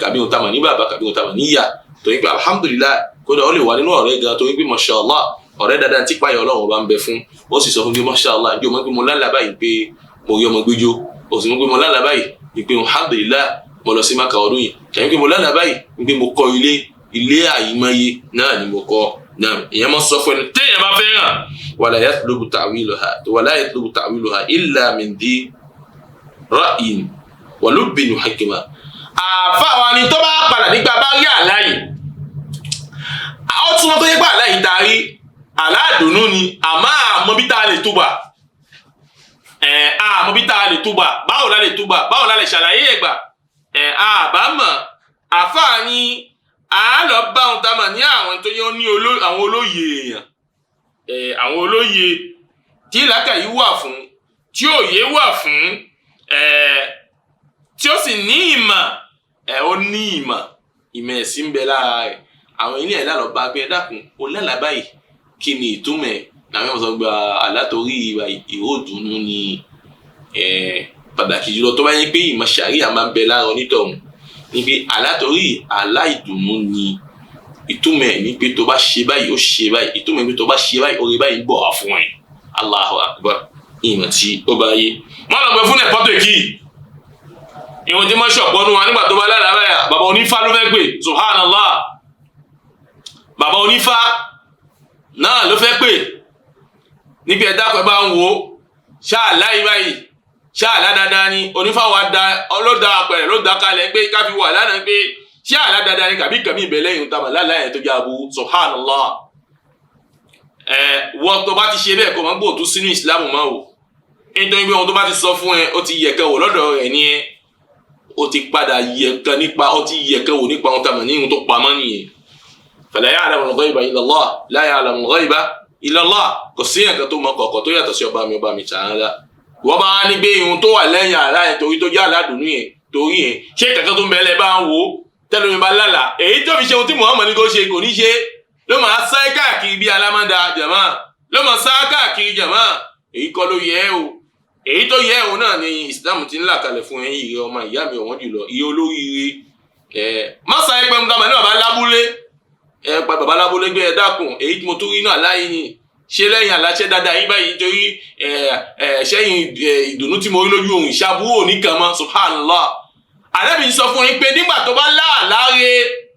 kàbí ohun tamọ̀ ní bàbá kàbí ohun tamọ̀ ní ìyá torí pé alhamdulillah kódà ó lè wà nínú ọ̀rẹ́ gan torí pé mashallah ọ̀rẹ́ dáadáa tí pààyàn ọlọ́run bá ń bẹ fún ó sì sọ fún pé mashallah ìjọ mọ́ pé mo lálàá báyìí pé mo rí ọmọ gbẹjọ ó sì mọ́ pé mo lálàá báyìí pé alhamdulillah mo lọ sí maka ọdún yìí kàbí pé mo lálàá báyìí pé mo kọ́ ilé àyímáyé náà ni mo kọ́ náà ìyẹn mọ́ sọ fún ẹni téèyàn bá fẹ́ràn wala yatlubu ta'wilaha illa min dhi ra'yin wa lubbin hikma. àfàwọn ni tó bá padà nígbà bá rí àláyé ó tún wọn tó yẹ pé àláyé darí aládùnnú ni àmọ́ àmọ́ bí tá a lè túbà àmọ́ bí tá a lè túbà báwo la lè túbà báwo la lè ṣàlàyé ẹ̀gbà àbámọ̀ àfàwọn ni a lọ bá ohun tá a mọ̀ ní àwọn tó yẹ ní àwọn olóye èèyàn àwọn olóye tí làákàyè wà fún tí òye wà fún tí ó sì ní ìmọ̀ ó ní ìmọ̀ ẹ̀sìn ń bẹ lára rẹ̀ àwọn ilé ẹ̀ lálọ́ bá gbé dákun ó lálàá báyìí kí ni ìtumọ̀ ẹ̀ làwọn ọmọ sọ gba alátorí ìró ìdùnnú ni pàtàkì jùlọ tó bá yẹ pé ìmọ̀ ṣàríà máa ń bẹ lára onítọ̀hún ní pé alátorí aláìdùnnú ni ìtumọ̀ ẹ̀ ní pé tó bá ṣe báyìí ó ṣe báyìí ìtumọ̀ ẹ̀ pé tó bá ṣe báyìí oore báyìí ń bọ̀ wá fún ẹ̀ Allahu Akbar ìmọ̀ tí ó bá yé wọ́n lọ gbé fún ẹ̀ pọ́tẹ́kì ìwọ̀n tí wọ́n ṣọ̀pọ̀ nù wọn nígbà tó bá lára báyà bàbá onífá ló fẹ́ pè subhanallah bàbá onífá náà ló fẹ́ pè níbi ẹ̀dá pẹ̀ bá ń wo ṣáàlá ìbáyìí ṣáàlá dáadáa ni onífá wa ló da apẹ̀rẹ̀ ló da kalẹ̀ pé káfí wà lánàá pé ṣáàlá dáadáa ni kàbí kàmí ìbẹ̀lẹ̀ yìí tàbí láláyẹ̀ tó jábú subhanallah wọ́n tó bá ti ṣe bẹ́ẹ̀ kó máa gbòòtú sínú ìsìlámù máa wò nítorí pé ohun tó bá ti sọ fún ẹ ó ti yẹ̀kẹ́ wò lọ́dọ̀ rẹ̀ ní ẹ ó ti padà yẹ̀kẹ́ wò nípa ohun tàbí ní ohun tó pamọ́ nìyẹn fala ya'lamu al-ghayba illa Allah la ya'lamu al-ghayba illa Allah kò sí ẹ̀kan tó mọ kọ̀ọ̀kan tó yàtọ̀ sí ọba mi Ta'ala wọ́n bá ní gbé ohun tó wà lẹ́yìn àlá yẹn torí tó jẹ́ aládùnú yẹn torí yẹn ṣé kankan tó ń bẹ lẹ́ bá ń wò tẹ́lẹ̀ mi bá lálà èyí tó fi ṣe ohun tí Muhammad ní kò ṣe kò ní ṣe ló máa sá káàkiri bí alámọ́dá jàmá ló máa sá káàkiri jàmá èyí kọ́ ló yẹ o èyí tó yẹ o náà ni Islam ti ń là kalẹ̀ fún ẹ̀yin ìrẹ ọmọ ìyá mi ọ̀wọ́n jùlọ iye olóríire má sá ẹgbẹ́ nígbà ní bàbá lábúlé pa bàbá lábúlé gbé ẹ dákun èyí tí mo tún rí náà láyé ni ṣé lẹ́yìn aláṣẹ dáadáa yín báyìí nítorí ṣẹ́yìn ìdùnnú tí mo rí lójú ohun ìṣàbúrò nìkan mọ́ subhanallah ànábì ń sọ fún yín pé nígbà tó bá láàláre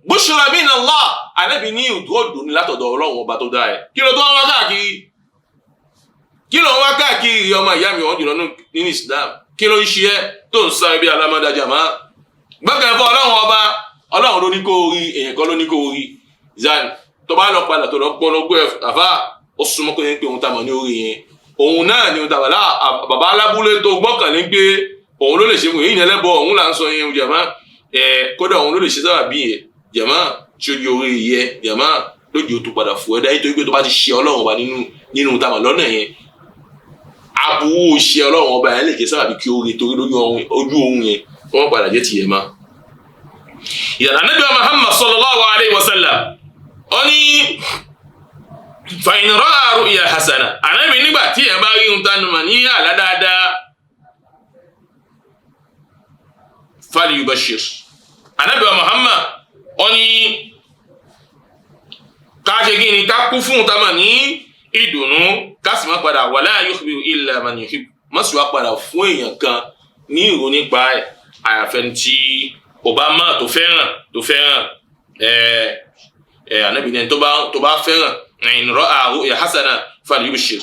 bushra min Allah ànábì ní ìdúródùn ní látọ̀dọ̀ ọlọ́run ọba tó dá ẹ̀ kí ló tó wá káàkiri ọmọ ìyá mi wọ́n jùlọ nínú Islam kí ló ń ṣe ẹ́ tó ń sáré bí alámọ́dá jàmá gbọ́kàn fún ọlọ́run ọba ọlọ́run ló ní kó rí èèyàn kan ló ní kó rí zan tó bá lọ padà tó lọ pọ́n lọ́gbọ́ ẹ̀ àfá ó súnmọ́ kó ní pé òun tàmọ̀ ní orí yẹn òun náà ni òun tàbà bàbá alábúlé tó gbọ́kàn ní pé òun ló lè ṣe fún èyí ní ẹlẹ́bọ òun là ń sọ yẹn jàmá kódà òun ló lè ṣe sábà bí yẹn jàmá tí ó di orí yẹ jàmá lójú tó padà fún ẹ̀dá nítorí pé tó bá ti ṣe ọlọ́run ọba nínú tàmọ̀ lọ́nà yẹn aburú ṣe ọlọ́run ọba yẹn lè jẹ́ sábà bí kí ó rí torí lójú ohun yẹn wọ́n padà jẹ́ tiẹ̀ má. ìyàrá Ànábì Muhammad sallallahu alayhi wa sallam ó ní fa in ra'a ru'ya hasana Ànábì nígbà tí ẹ bá rí ohun tánu mà ní àlá dáadáa falyubashir Ànábì Muhammad ó ní ká ṣe kí ni ká kú fún tánu mà ní ìdùnnú ká sì má padà wala yukhbiru illa man yuhib má sì wá padà fún èèyàn kan ní ìrò nípa àyàfẹ́ni tí Obama tó fẹ́ràn Ànábì ní tó bá fẹ́ràn in ra'a ru'ya hasana falyubashir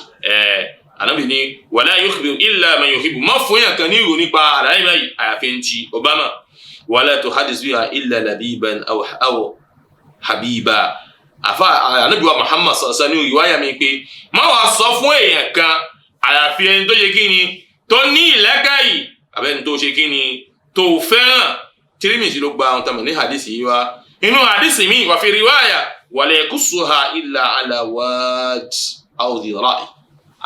Ànábì ní wala yukhbiru illa man yuhibbu má fún èèyàn kan ní ìrò nípa àlàyé báyìí àyàfẹ́ni tí Obama wala tuhaddis biha illa labiban aw habiba Ànábì wa Muhammad sallallahu alaihi wasallam ìwáyà mi pé má wàá sọ fún èèyàn kan àyàfi ẹni tó ṣe kí ni tó ní ìlẹ́kàyì àbẹ́ni tó ṣe kí ni tó fẹ́ràn Tirmidhi ló gba àwọn tamọ̀ ní hadisi yìí wá inú hadisi mi wà fi riwaya wala yakussuha illa ala wad aw dhi ra'i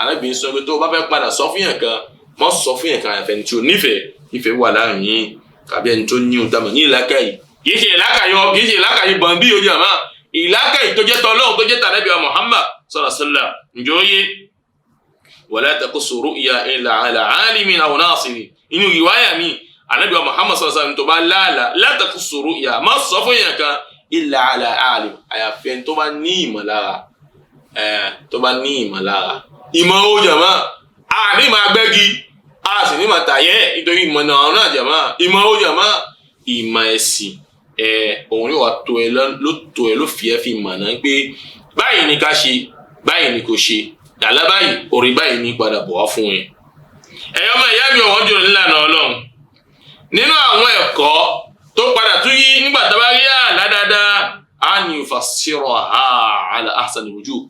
arábìnrin sọ pé tó bá fẹ́ padà sọ fún yẹn kan mọ́ sọ fún yẹn kan àyàfẹ́ ní tí o nífẹ̀ẹ́ ìfẹ́ wà láàrin yín tàbí ẹni tó ní ohun tá a mọ̀ ní ìlàkàyè kìí ṣe ìlàkàyè bọ̀ǹbí ojú àmọ́ ìlàkàyè tó jẹ́ tọ́lọ́hùn tó jẹ́ tànábì wa Muhammad sallallahu alaihi wasallam ǹjọ́ yé wala taqussu ru'ya illa ala alimin aw nasirin inú ìwáyà mi ànábì wa Muhammad sallallahu alaihi wasallam tó bá láàlà la taqussu ru'ya má sọ fún yẹn kan illa ala alim àyàfẹ́ tó bá ní ìmọ̀lára ìmọ̀ ó jàmá a ní máa gbẹ́gi a sì ní máa tàyẹ́ nítorí ìmọ̀ náà náà jàmá ìmọ̀ ó jàmá ìmọ̀ ẹ̀sìn òun ni wà tó ẹ ló fi ẹ́ fi mọ̀ náà pé báyìí ni ká ṣe báyìí ni kò ṣe dàlá báyìí orí báyìí ní padà bọ̀ wá fún ẹ. ẹ̀yọ́ ọmọ ìyá mi ọ̀wọ́n jùlọ nílànà Ọlọ́run nínú àwọn ẹ̀kọ́ tó padà tún yí nígbà tá a bá rí àlá dáadáa á ní yufassiraha ala ahsani wujuh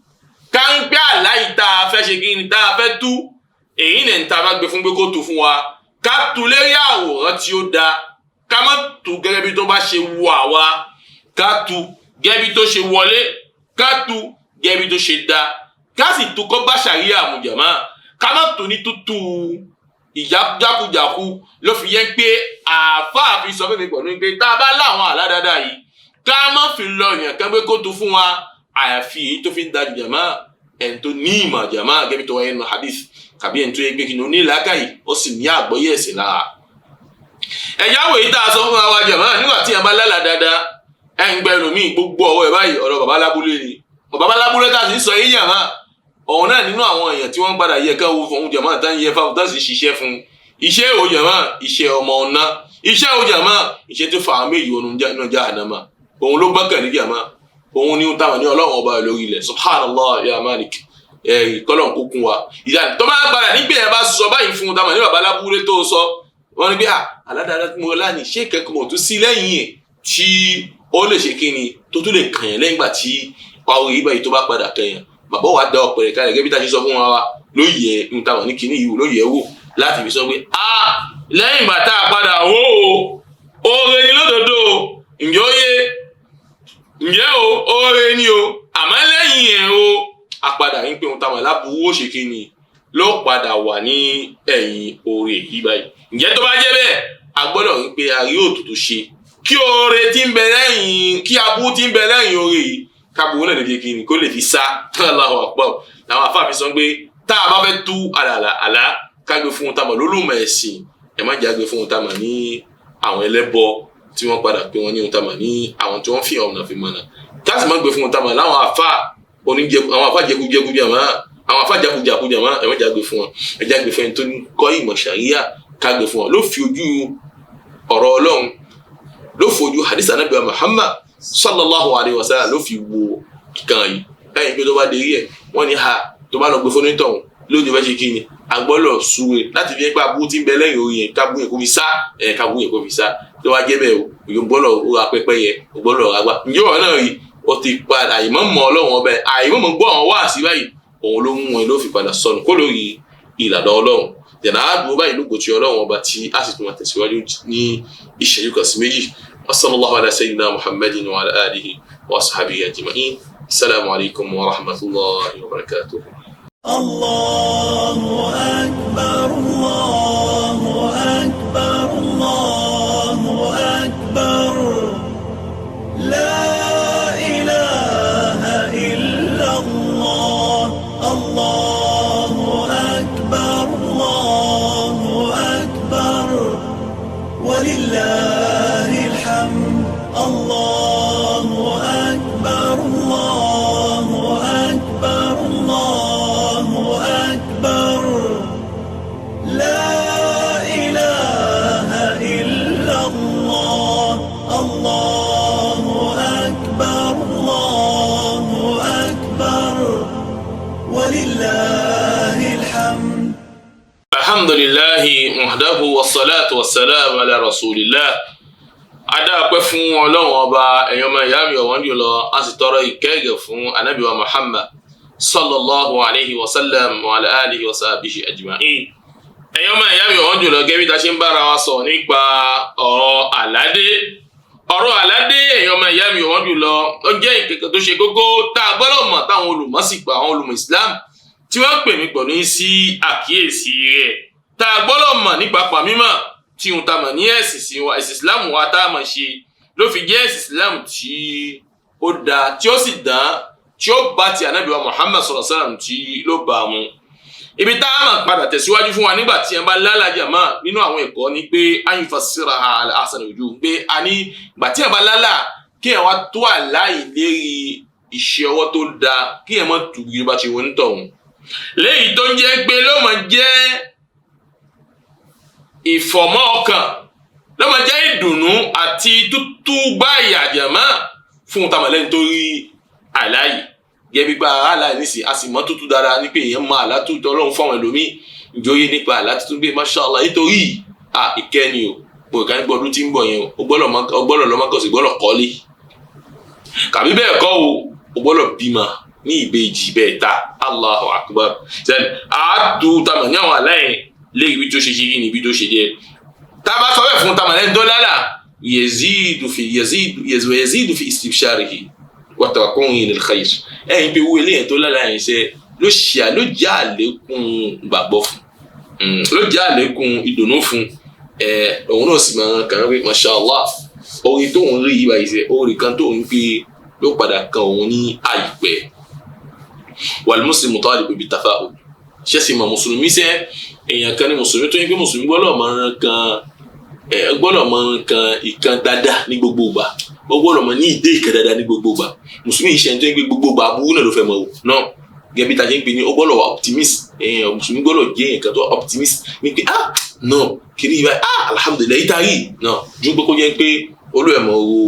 ká ń gbé àláyé tá a fẹ́ ṣe kí ni tá a fẹ́ tú èyí ní ta bá gbé fún pé kó tú fún wa ká tú lérí àwòrán tí ó da ká má tú gẹ́gẹ́ bí tó bá ṣe wù àwa ká tú gẹ́gẹ́ bí tó ṣe wọlé ká tú gẹ́gẹ́ bí tó ṣe da ká sì tú kó bá ṣàríyà àmùjàmá ká má tú ní tútù ìjákujàku ló fi yẹ pé àáfàá fi sọ fún mi pẹ̀lú pé tá a bá láwọn àlá dáadáa yìí ká má fi lọ yàn kán pé kó tú fún wa àyàfi èyí tó fi ń dájú jàmá ẹni tó ní ìmọ̀ jàmá gẹ́gẹ́ tó wáyé nínú hadith tàbí ẹni tó yẹ pé kí ni ó ní làákàyè ó sì ní àgbọ́yé ẹ̀sìn lára. ẹ̀yáwó yìí tá a sọ fún wa jàmá nígbà tí yẹn bá lálà dáadáa ẹ̀ ń gbẹ́ ẹlòmíì gbogbo ọwọ́ ẹ̀ báyìí ọ̀rọ̀ bàbá lábúlé ni bàbá lábúlé tá a sì ń sọ yìí jàmá ọ̀hún náà nínú àwọn èèyàn tí wọ́n padà yẹ káwọ́ fún jàmá tá ń yẹ fáwọn tá sì ṣiṣẹ́ fún iṣẹ́ ò jàmá iṣẹ́ ọmọ ọ̀nà iṣẹ́ ò jàmá iṣẹ́ tó fa méjì ọ̀nà jahannama òun ló gbọ́kàn ní jàmá òun ni ó táwọn ní Ọlọ́run ọba lórí ilẹ̀ subhanallah ya malik kọ́lọ̀ kó kún wa ìyá tó bá padà nígbà yẹn bá sọ báyìí fún un táwọn ní bàbá lábúlé tó sọ wọn ni bí aládàáda tí mo láàní ṣé kẹ́kọ̀ọ́ mọ̀ tó sí lẹ́yìn ẹ̀ tí ó lè ṣe kí ni tó tún lè kàn yẹn lẹ́yìn ìgbà tí ọrọ̀ yìí báyìí tó bá padà kàn yẹn bàbá wa da ọ̀pẹ̀rẹ̀ kalẹ̀ gẹ́gẹ́ bí tá a ṣe sọ fún wa ló yẹ ń táwọn ní kíní yìí ló yẹ wò láti fi sọ pé lẹ́yìn ìgbà tá a padà wò ó oore ni lódodo ǹjẹ́ ó yé ǹjẹ́ oore ni o àmọ́ lẹ́yìn ẹ̀ apadà ń pè wọn táwọn aláburú ó ṣe kí ni ló padà wà ní ẹ̀yìn oore yìí báyìí ǹjẹ́ tó bá jẹ́ bẹ́ẹ̀ a gbọ́dọ̀ ń pe àrí òtútù ṣe kí oore tí ń bẹ lẹ́yìn kí aburú tí ń bẹ lẹ́yìn oore yìí káburú náà lè fi kí ni kó lè fi sá Allahu Akbar làwọn afáàfin sọ pé tá a bá fẹ́ tú àlá kágbé fún un táwọn lólùmọ̀ ẹ̀sìn ẹ̀ má jágbe fún un táwọn ní àwọn ẹlẹ́bọ tí wọ́n padà pé wọ́n ní ohun táwọn ní àwọn tí wọ́n fi ọ̀nà fi mọ̀nà káàsì má gbé fún un táwọn láwọn afá àwọn afá jẹkújẹkú jàmá àwọn afá jakujaku jàmá ẹ̀ má jágbe fún wọn ẹ̀ jágbe fún ẹni tó ní kọ́ ìmọ̀ ṣàríyà kágbé fún wọn ló fi ojú ọ̀rọ̀ Ọlọ́run ló fojú hadith Ànábì Muhammad sallallahu alayhi wa sallam ló fi wo kíkan yìí ẹ̀yìn pé tó bá dérí ẹ̀ wọ́n ní tó bá lọ gbé fún onítọ̀hún lójú bẹ́ ṣe kí ni agbọ́lọ̀ súre láti fi ẹgbẹ́ abú tí ń bẹ lẹ́yìn orí yẹn kábú yẹn kó fi sá kábú yẹn kó fi sá tó wá jẹ́ bẹ́ẹ̀ o gbọ́dọ̀ ra pẹ́pẹ́ yẹ o gbọ́dọ̀ ra gbá ǹjẹ́ ọ̀rọ̀ náà rí o ti padà àyìnbó mọ Ọlọ́run ọbẹ̀ àyìnbó gbọ́ àwọn wá sí báyìí òun ló mú ẹ ló fi padà sọnù kó lórí ìlànà Ọlọ́run jẹ̀nà àdúgbò báyìí ló gòtì Ọlọ́run ọba tí a sì tún máa tẹ̀síwájú ní ìṣẹ́jú kan sí méjì sallallahu ala sayyidina Muhammadin wa ala alihi wa sahbihi ajma'in assalamu alaikum wa rahmatullahi wa barakatuh. الله أكبر الله أكبر الله أكبر لا إله إلا الله الله أكبر الله أكبر ولله الحمد الله أكبر الله أكبر الله أكبر لا إله إلا الله الله أكبر الله أكبر ولله الحمد. الحمد لله وحده والصلاة والسلام على رسول الله. Adá pẹ́ fún Ọlọ́run ọba ẹ̀yàn ọmọ ìyá mi ọ̀wọ́n jùlọ a sì tọrọ ìkẹ́gẹ̀ fún Ànábì wa Muhammad sallallahu alayhi wa sallam wa ala alihi wa sahbihi ajma'in. ẹ̀yàn ọmọ ìyá mi ọ̀wọ́n jùlọ gẹ́gẹ́ bí ta ṣe ń bára wa sọ nípa ọ̀rọ̀ àládé ọ̀rọ̀ àládé èèyàn ọmọ ìyá mi wọ́n jù lọ ó jẹ́ ìkẹ̀kẹ̀ tó ṣe kókó tá a gbọ́dọ̀ mọ̀ táwọn olùmọ̀ sì pa àwọn olùmọ̀ Islam tí wọ́n pè mí pọ̀ ní sí àkíyèsí rẹ̀ tá a gbọ́dọ̀ mọ̀ nípa pàmímọ̀ tí ohun tá a mọ̀ ní ẹ̀sìn Islam wa tá a mọ̀ ṣe ló fi jẹ́ ẹ̀sìn Islam tí ó dáa tí ó sì dán tí ó bá ti Ànábì wa Muhammad sallallahu alaihi wasallam tí ló bá mu. Ibi tá a máa padà tẹ̀síwájú fún wa nígbà tí ẹ bá lálàjà máa nínú àwọn ẹ̀kọ́ ni pé ayùn fasira ala ahsan ojú pé a ní ìgbà tí ẹ bá lálà kí ẹ wá tó àláì lérí iṣẹ́ ọwọ́ tó dáa kí ẹ mọ́ tùgbì bá ti wọ́n tọ̀hún. Léyìí tó ń jẹ́ pé ló máa jẹ́ ìfọ̀mọ́ ọkàn ló máa jẹ́ ìdùnnú àti tútú báyà jàmá fún tamalẹ́ni tó rí àláyé. Gẹ́bí gba àlá nísì a sì mọ́ tútù dára ní pé èèyàn máa àlá tó Ọlọ́run fáwọn ẹlòmíì ìjòyè nípa àlá tuntun bí mashallah nítorí ìkẹ́ni o gbọ̀ngàn ní gbọdún tí ń bọ̀ yẹn o gbọ́dọ̀ lọ́mọkọ̀sí gbọ́dọ̀ kọ́lé kàbí bẹ́ẹ̀ kọ́ o gbọ́dọ̀ bímọ ní ìbejì bẹ́ẹ̀ ta Allahu akbar sẹ́ni àátú tamọ̀ ní àwọn àlá yẹn lé ibi tó ṣe ṣe yìí ní ibi tó ṣe jẹ́ tábà sọ bẹ́ẹ̀ fún tamọ̀ lẹ́ni tó lálà yazidu fi istibsharihi wa tawaqquhi lil khayr ẹ̀yin pé owó eléyẹn tó lára yẹn ṣe ló jẹ́ àlékún gbàgbọ́ fún ló jẹ́ àlékún ìdùnnú fún òun náà sì máa kàn pé masha Allah orin tóun rí yìí báyìí ṣe orin kan tóun pé ló padà kan òun ní àìpẹ́ wal muslimu talibu bit tafa'ul ṣé sì mọ̀ mùsùlùmí ṣe èèyàn kan ní mùsùlùmí tó yẹ pé mùsùlùmí gbọ́dọ̀ máa kan ìkan dáadáa ní gbogbo ìgbà ó gbọ́dọ̀ mọ̀ ní ìdé ìkan dáadáa ní gbogbo ìgbà mùsùlùmí iṣẹ́ tó ń gbé gbogbo ìgbà abúrú náà ló fẹ́ mọ̀ ọ́ náà gẹ́gẹ́ bí tajẹ́ ń pè ní ó gbọ́dọ̀ wà optimist mùsùlùmí gbọ́dọ̀ jẹ́ nǹkan tó optimist ní pé náà kiri ìbá alhamdulillah ìtàrí náà ju pé kó jẹ́ pé olóòmọ̀ owó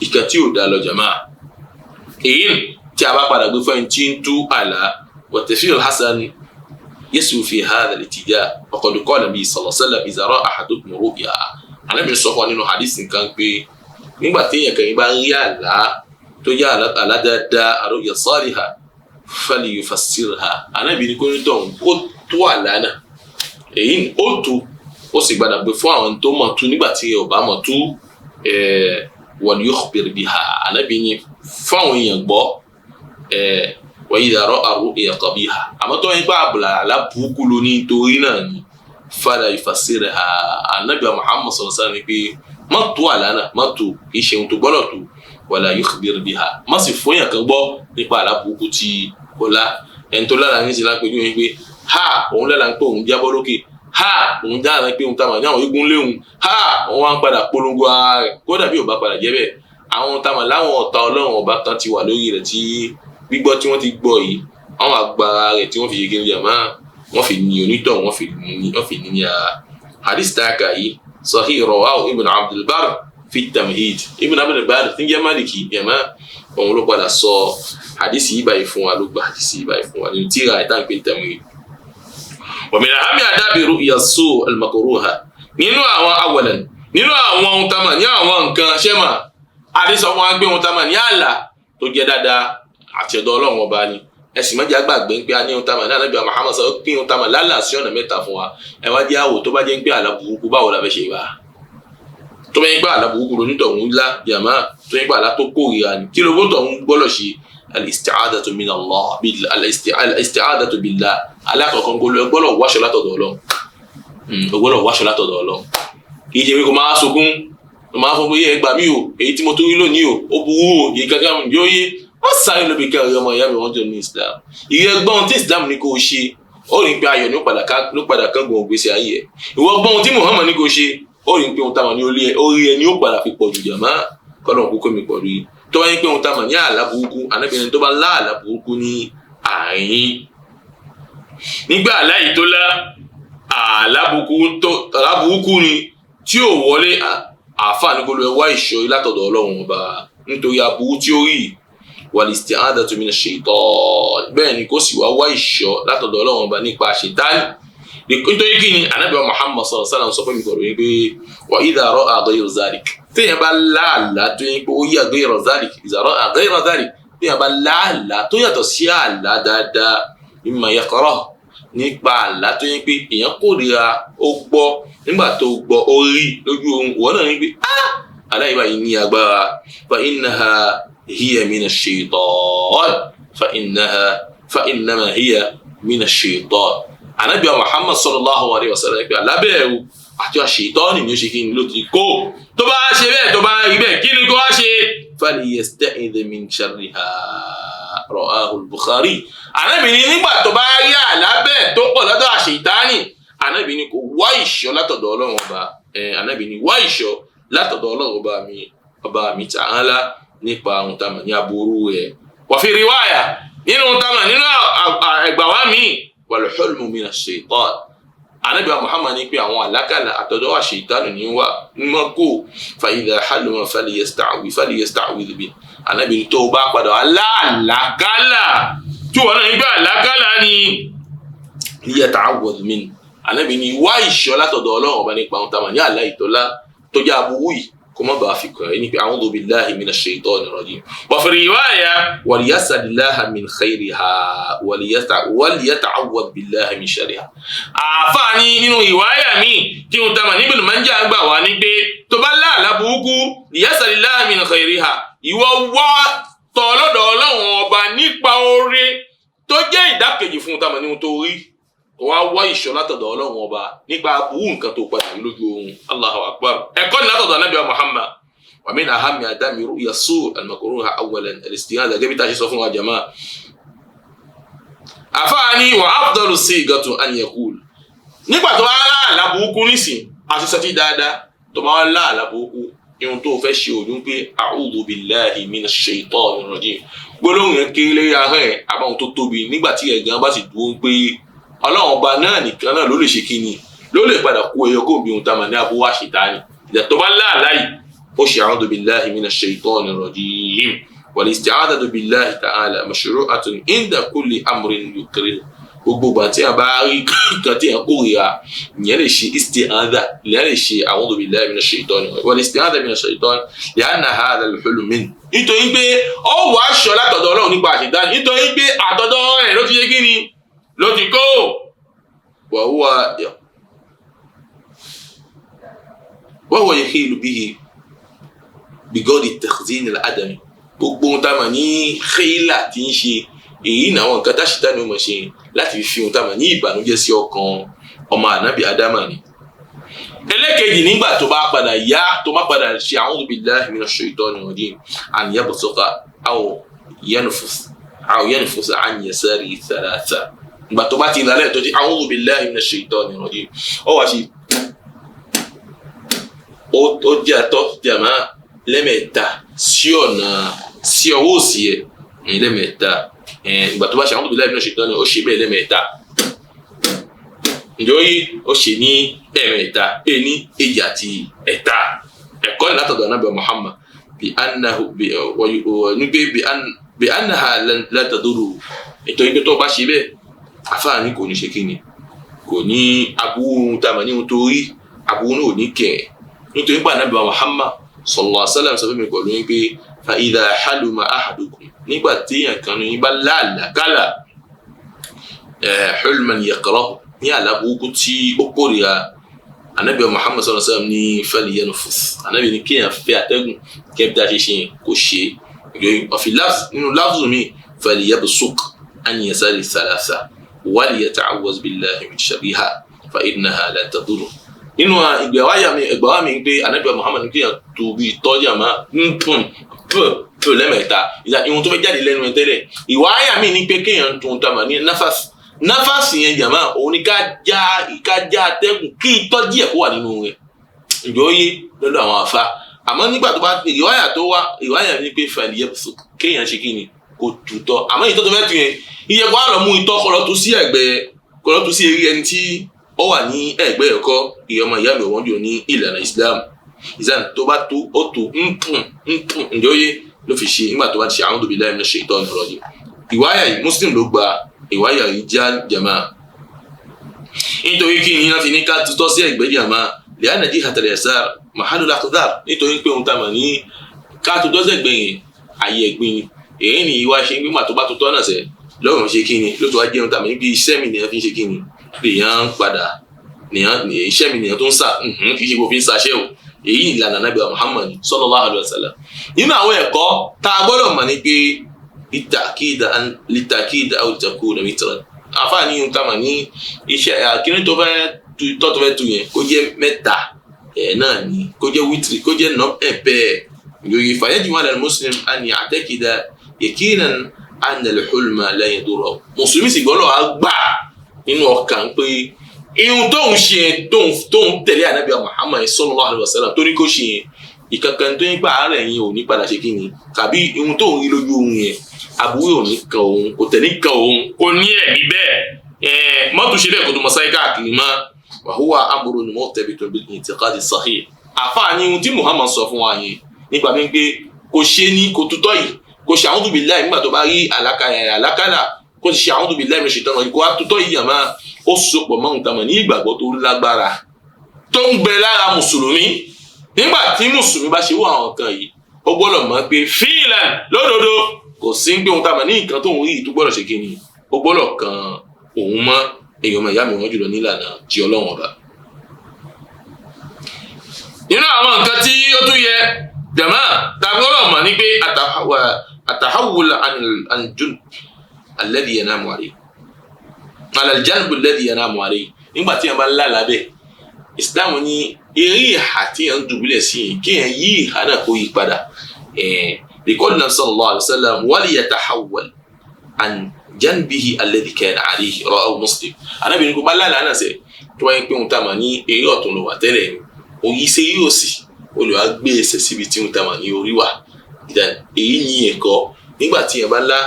ìkan tí ò dá lọ jàmáà èyí tí a bá padà gbé fún ẹni tí ń tú àlá wa tafsir hasan yasu fi hadha al-ittija' faqad qala nabi sallallahu alaihi wasallam idha ra'a ahadukum ru'ya Ànábì sọ fún nínú hadith nǹkan pé nígbà tí èèyàn kan bá ń rí àlá tó yá àlá dáadáa àròyìn sọ́ọ̀rìhà fẹ́lẹ̀ yóò fàṣírà Ànábì ní kó ní tọ̀hún ó tó àlá náà èyí ó tó ó sì gbàdá pé fún àwọn tó mọ̀ tú nígbà tí ò bá mọ̀ tú wal yukhbir biha Ànábì ní fún àwọn èèyàn gbọ́ wa idha ra'a ru'ya qabiha àmọ́ tó ń gbà àbùlà alábùúkú ló ní torí náà ni fẹ́lẹ̀ yóò fàṣírà Ànábì Muhammad sallallahu alaihi wasallam ní pé má tó àlá náà má tó kì í ṣe ohun tó gbọ́dọ̀ tó wala yukhbir biha má sì fún yàn kan gbọ́ nípa àlá burúkú tí ó lá ẹni tó lára ní ìsìlá pé yóò pé òun lára ń pé òun jábọ́ lókè òun jára pé òun táwọn ní àwọn igun léhùn òun wá ń padà polongo ara rẹ̀ kódà bí ò bá padà jẹ́ bẹ́ẹ̀ àwọn táwọn láwọn ọ̀tá Ọlọ́run ọba kan ti wà lórí rẹ̀ tí gbígbọ́ tí wọ́n ti gbọ́ yìí àwọn agbára rẹ̀ tí wọ́n fi yege jàmá wọ́n fi ní onítọ̀ wọ́n fi ní ara hadith táàkà yìí صحيح رواه ابن عبد البر في التمهيد ابن عبد البر تنجي مالكي يما òun ló padà sọ hadisi yìí báyìí fún wa ló gba hadisi yìí báyìí fún wa nínú tírà ìtàn pé التمهيد ومن أهم آداب رؤيا السوء المكروهة nínú àwọn awalan nínú àwọn ohun tá mà ní àwọn nǹkan ṣẹ́mà àdìsọ wọn gbé ohun tá mà ní àlà tó jẹ́ dáadáa àti ọ̀dọ̀ Ọlọ́run ọba ni ẹ̀sìn mọ́jà gbàgbé ń pé a ní ohun tá mà ní Ànábì Muhammad sọ pé ohun tá mà lálà sí ọ̀nà mẹ́ta fún wa ẹ wá jẹ́ àwò tó bá jẹ́ ń pé àlà burúkú báwo la fẹ́ ṣe wá tó bá yẹ pé àlà burúkú lonítọ̀hún ńlá yàmá tó yẹ pé àlà tó kórìíra ni kí ló bó tọ̀hún gbọ́dọ̀ ṣe al-isti'adatu min Allah al-isti'adatu billah alákọ̀ọ́kan gbọ́dọ̀ wáṣọ látọ̀dọ̀ Ọlọ́run kì í ṣe pé kò máa sọkún kò máa fún pé ẹ gbà mí o èyí tí mo tó rí lónìí o ó burú o yìí kankan yóò yé wọ́n sáré lóbi kẹrin ọmọ ìyá mi wọ́n jọ ní Islam ìrẹ́gbọ́n tí Islam ní kò ṣe ó rí pé ayọ̀ ló padà kángun ògbésí ayé ẹ̀ ìwọ gbọ́n tí Muhammad ní kò ṣe ó rí pé ohun táwọn ní orí ẹni ó padà fi pọ̀ jù jàmá kọ́nà kókó mi pọ̀ rí tó wáyé pé ohun táwọn ní àlá burúkú anábìrin tó bá lá àlá burúkú ní àárín nígbà àlá yìí tó lá àlá burúkú ni tí ò wọlé àǹfààní kó lọ wá ìṣọ́ látọ̀dọ̀ Ọlọ́run ọba nítorí aburú tí ó rí wal-isti'adatu minash shaitan bẹ́ẹ̀ ni kó sì wá ìṣọ́ látọ̀dọ̀ Ọlọ́run ọba nípa ṣètánì nítorí kí ni Ànábì Muhammad sallallahu alaihi wasallam sọ fún mi kọ̀rọ̀ yín pé wa idha ra'a ghayra dhalik téèyàn bá láàlá tó yín pé ó yà ghayra dhalik idha ra'a ghayra dhalik téèyàn bá láàlá tó yàtọ̀ sí àlá dáadáa mimma yakrah nípa àlá tó yín pé èèyàn kórìíra ó gbọ́ nígbà tó gbọ́ ó rí lójú ohun ìwọ náà ní pé aláyìí báyìí ní agbára fa innaha hiya minash shaytan fa innama hiya minash shaytan. Ànábì Muhammad sallallahu alayhi wa sallam pé alábẹ́ẹ̀rù àti àṣetọ́ọ̀nì ni ó ṣe kí ni ló ti kó tó bá ṣe bẹ́ẹ̀ tó bá rí bẹ́ẹ̀ kí ni kó wá ṣe falyasta'idh min sharriha rawahu al-Bukhari. Ànábì ní nígbà tó bá rí àlábẹ́ẹ̀ tó pọ̀ lọ́dọ̀ àṣetánì Ànábì ní kó wá ìṣọ́ látọ̀dọ̀ Ọlọ́run ọba Ànábì ní wá ìṣọ́ látọ̀dọ̀ Ọlọ́run ọba mi ta'ala nípa ohun tá a mọ̀ ní aburú rẹ̀. Wa fi riwaya nínú ohun tá a mọ̀ nínú ẹgbàá mi wal-hulmu mina ash-shaytan. Ànábì Muhammad ní pé àwọn àlákàlà àtọ̀dọ̀ àṣetánì ní wà mímọ́ kó fa idha haluma falyasta'widh bi. Ànábì ní tó bá padà wá láàlákàlà tí wọ́n náà ní pé àlákàlà ni liyata'awwadh min. Ànábì ní wá ìṣọ́ látọ̀dọ̀ Ọlọ́run ọba nípa ohun tá a mọ̀ ní àlá ìtọ́lá tó jẹ́ aburú yìí kó má bàa fi kàn ẹ́ ní pé a'udhu billahi minash shaytanir rajim. Wa fi riwaya waliyas'alillaha min khayriha waliyata'awwadh billahi min sharriha. Àfààní nínú ìwáyà mi tí wọ́n tamà níbi Majah gbà wá ní pé tó bá láàlá burúkú liyas'alillaha min khayriha ìwọ wá tọ̀ lọ́dọ̀ Ọlọ́run ọba nípa oore tó jẹ́ ìdákejì fún tamà ní ohun tó rí wá wá ìṣọ́ látọ̀dọ̀ Ọlọ́run ọba nípa aburú nǹkan tó padà ní lójú oorun. Allahu akbar. Ẹ̀kọ́ ni látọ̀dọ̀ Ànábì Muhammad. Wa min ahammi adami ru'ya as-su' al-makruha awwalan al-isti'adha gẹ́gẹ́ bí tá a ṣe sọ fún wa jama. Àfáàní wa afdalu sigatu an yaqul. Nígbà tó bá láàlá burúkú nísìn àti sọtí dáadáa tó bá láàlá burúkú ihun tó fẹ́ ṣe òdún pé a'udhu billahi minash shaytanir rajim. Gbólóhùn yẹn kéré ahọ́n ẹ̀ àbáwọn tó tóbi nígbà tí ẹ̀gán bá sì dúró pé Ọlọ́run ọba náà nìkan náà ló lè ṣe kíni ló lè padà kó ẹyọ kó bí ohun tá a mọ̀ ní abúwá àṣetánì. Ìjà tó bá láàlá yìí ó ṣe a'udhu billahi minash shaytanir rajim. Wal isti'adatu billahi ta'ala mashru'atun inda kulli amrin yukrih. Gbogbo ìgbà tí a bá rí kan tí a kórìíra ìyẹn lè ṣe isti'adha ìyẹn lè ṣe a'udhu billahi minash shaytanir rajim. Wal isti'adha minash shaytan li'anna hadha al-hulm min. Nítorí pé ó wà aṣọ látọ̀dọ̀ Ọlọ́run nípa àṣetánì nítorí pé àtọ̀dọ̀ ẹ̀ ló ti ṣe kíni ló ti kó wọ́wọ́ yahilu bihi bigodi takhzin al-adami. Gbogbo ohun tá a mọ̀ ní khila tí ń ṣe èyí náà àwọn nǹkan táṣítà ni ó mọ̀ ṣe láti fi ohun tá a mọ̀ ní ìbànújẹ́ sí ọkàn ọmọ ànábì Ádámà ni. Ẹlẹ́kejì nígbà tó bá padà yá tó má padà ṣe a'udhu billahi minash shaytanir rajim an yabsuqa aw yanfus an yasari thalatha. Ìgbà tó bá ti lálẹ́ tó ti a'udhu billahi minash shaytanir rajim ó wá sí ó jẹ́ àtọ́ jàmá lẹ́mẹ̀ẹ́ta sí ọwọ́ òsì ẹ̀ lẹ́mẹ̀ẹ́ta ìgbà tó bá ṣe a'udhu billahi minash shaytanir ó ṣe bẹ́ẹ̀ lẹ́mẹ̀ẹ́ta ǹjẹ́ ó yí ó ṣe ní ẹ̀mẹ̀ẹ́ta ní èjì àti ẹ̀ta. Ẹ̀kọ́ ni látọ̀dọ̀ Ànábì Muhammad bi annaha lan tadurru nítorí pé tó bá ṣe bẹ́ẹ̀ àfáàní kò ní ṣe kíni kò ní aburú tá a mọ̀ ní ohun tó rí aburú náà ò ní kẹ̀ nítorí pé Ànábì Muhammad sallallahu alaihi wasallam sọ fún mi pẹ̀lú wípé fa idha haluma ahadukum nígbà tí èèyàn kan ní bá láàlákàlà hulman yakrahu ní àlábùkù tí ó kórìíra Ànábì Muhammad sallallahu alaihi wasallam ní falyanfus Ànábì ní kéèyàn fẹ́ atẹ́gùn kẹ́bí tá a ṣe ṣe kò ṣe ọ̀fi nínú láfùsù mi falyabsuq an yasari thalatha waliyata'awwaz billahi min sharriha fa innaha la tadurru. Nínú ìgbàwá mi pé Ànábì Muhammad ní kéèyàn tó bí tọ́jà máa ń pùn lẹ́mẹ̀ẹ́ta ìhun tó fẹ́ jáde lẹ́nu ẹ̀ tẹ́lẹ̀. Ìwáyà mi ní pé kéèyàn tó ń tamà ní náfàsì yẹn jàmá òun ni ká já atẹ́gùn kí ìtọ́jú ẹ̀ kó wà nínú rẹ̀ ìjọ yé lọ́dọ̀ àwọn àfa. Àmọ́ nígbà tó bá ìwáyà mi ní pé falyabsuq kéèyàn ṣe kí ni kò tutọ́ àmọ́ ìtọ́ tó fẹ́ tu yẹn iye kó àlọ́ mú ìtọ́ kọ́ lọ́ tó sí ẹ̀gbẹ́ kọ́ lọ́ tó sí eré ẹni tí ó wà ní ẹ̀gbẹ́ ẹ̀kọ́ ìyá ọmọ ìyá mi ò wọ́n jù ní ìlànà Islam ìsàn tó bá tó ó tó ń pùn ǹjẹ́ ó yé ló fi ṣe nígbà tó bá ti ṣe a'udhu billahi minash shaitanir rajim. Ìwáyà yìí Muslim ló gba ìwáyà yìí já jàmá nítorí kí ni wọ́n fi ní ká tutọ́ sí ẹ̀gbẹ́ jàmá li'anna jihatal yasar mahallul aqdar nítorí pé ohun tá a mọ̀ ní ká tutọ́ sí ẹ̀gbẹ́ yẹn ayé ẹ̀gbin èyí ni ìwà ṣe nígbà tó bá tutọ́ náà sẹ́ lọ́rùn ṣe kí ni ló tó wá jẹun tá a mọ̀ níbi iṣẹ́ mi nìyẹn fi ń ṣe kí ni lèèyàn padà iṣẹ́ mi nìyẹn tó ń sà kì í ṣe kó fi ń ṣaṣẹ́ o èyí ìlànà Ànábì Muhammad sallallahu alaihi wasallam. nínú àwọn ẹ̀kọ́ tá a gbọ́dọ̀ mọ̀ ní pé litakid aw takuna mitran àfààní ohun tá a mọ̀ ní iṣẹ́ àkíní tó fẹ́ tu yẹn kó jẹ́ mẹ́ta náà ni kó jẹ́ wítìrì kó jẹ́ ẹ̀pẹ́ yòòyì fàyẹ́jì wà lẹ́nu muslim àni àtẹ́kìdá yakinan anna al-hulma la yadurru mùsùlùmí sì gbọ́dọ̀ á gbà nínú ọkàn pé ihun tóun ṣe tóun tẹ̀lé Ànábì Muhammad sallallahu alaihi wasallam tó ní kó ṣe yẹn ìkankan tó ń pa àárẹ̀ yẹn ò ní padà ṣe kí ni tàbí ihun tóun rí lójú ohun yẹn àbúrò ò ní kan òun kò tẹ̀ ní kan òun kò ní ẹ̀mí bẹ́ẹ̀ mọ́tò ṣe bẹ́ẹ̀ kó tó mọ sáyé káàkiri mọ́ wa huwa amrun murtabitun bil i'tiqadi sahih. àfààní ohun tí Muhammad sọ fún wa yẹn nípa pé kò ṣe ní kò tutọ́ yìí kò ṣe a'udhu billahi nígbà tó bá rí àlákàlà kò ṣe a'udhu billahi minash shaitani rajim kò wá tutọ́ yìí yàmá ó sopọ̀ mọ́ ohun tàmọ̀ ní ìgbàgbọ́ tó lágbára tó ń gbẹ lára mùsùlùmí. nígbà tí mùsùlùmí bá ṣe wọ àwọn kan yìí ó gbọ́dọ̀ mọ̀ pé fíìlàn lódodo kò sí ń gbé ohun tàmọ̀ ní nǹkan tó ń rí tó gbọ́dọ̀ ṣe kí ni ó gbọ́dọ̀ kan òun mọ́ èèyàn ọmọ ìyá mi wọ́n jùlọ nílànà tí Ọlọ́run ọba. nínú àwọn nǹkan tí ó tún yẹ jàmá tàbí ọlọ́run mọ̀ ní pé àtàhàwùl ànjún alladhi yanamu alayhi alàlìjánibù alladhi yanamu alayhi nígbà tí yẹn bá lálàá bẹ́ẹ̀ Islam ní eré ìhà tí yẹn ń dùbúlẹ̀ sí yẹn kí yẹn yí ìhà náà kó yí padà lèkọ́lù náà sallallahu alaihi wasallam wali yatahawwal an janbihi alladhi kana alayhi rawahu Muslim. anábìrin kò bá lálàá náà sẹ́ tó wáyé pé òun tá a mà ní eré ọ̀tún ló wà tẹ́lẹ̀ òyì ṣe yóò sì olùwà gbé ẹsẹ̀ síbi tí òun tá a mà ní orí wà èyí ní ẹ̀kọ́ nígbà tí yẹn bá lá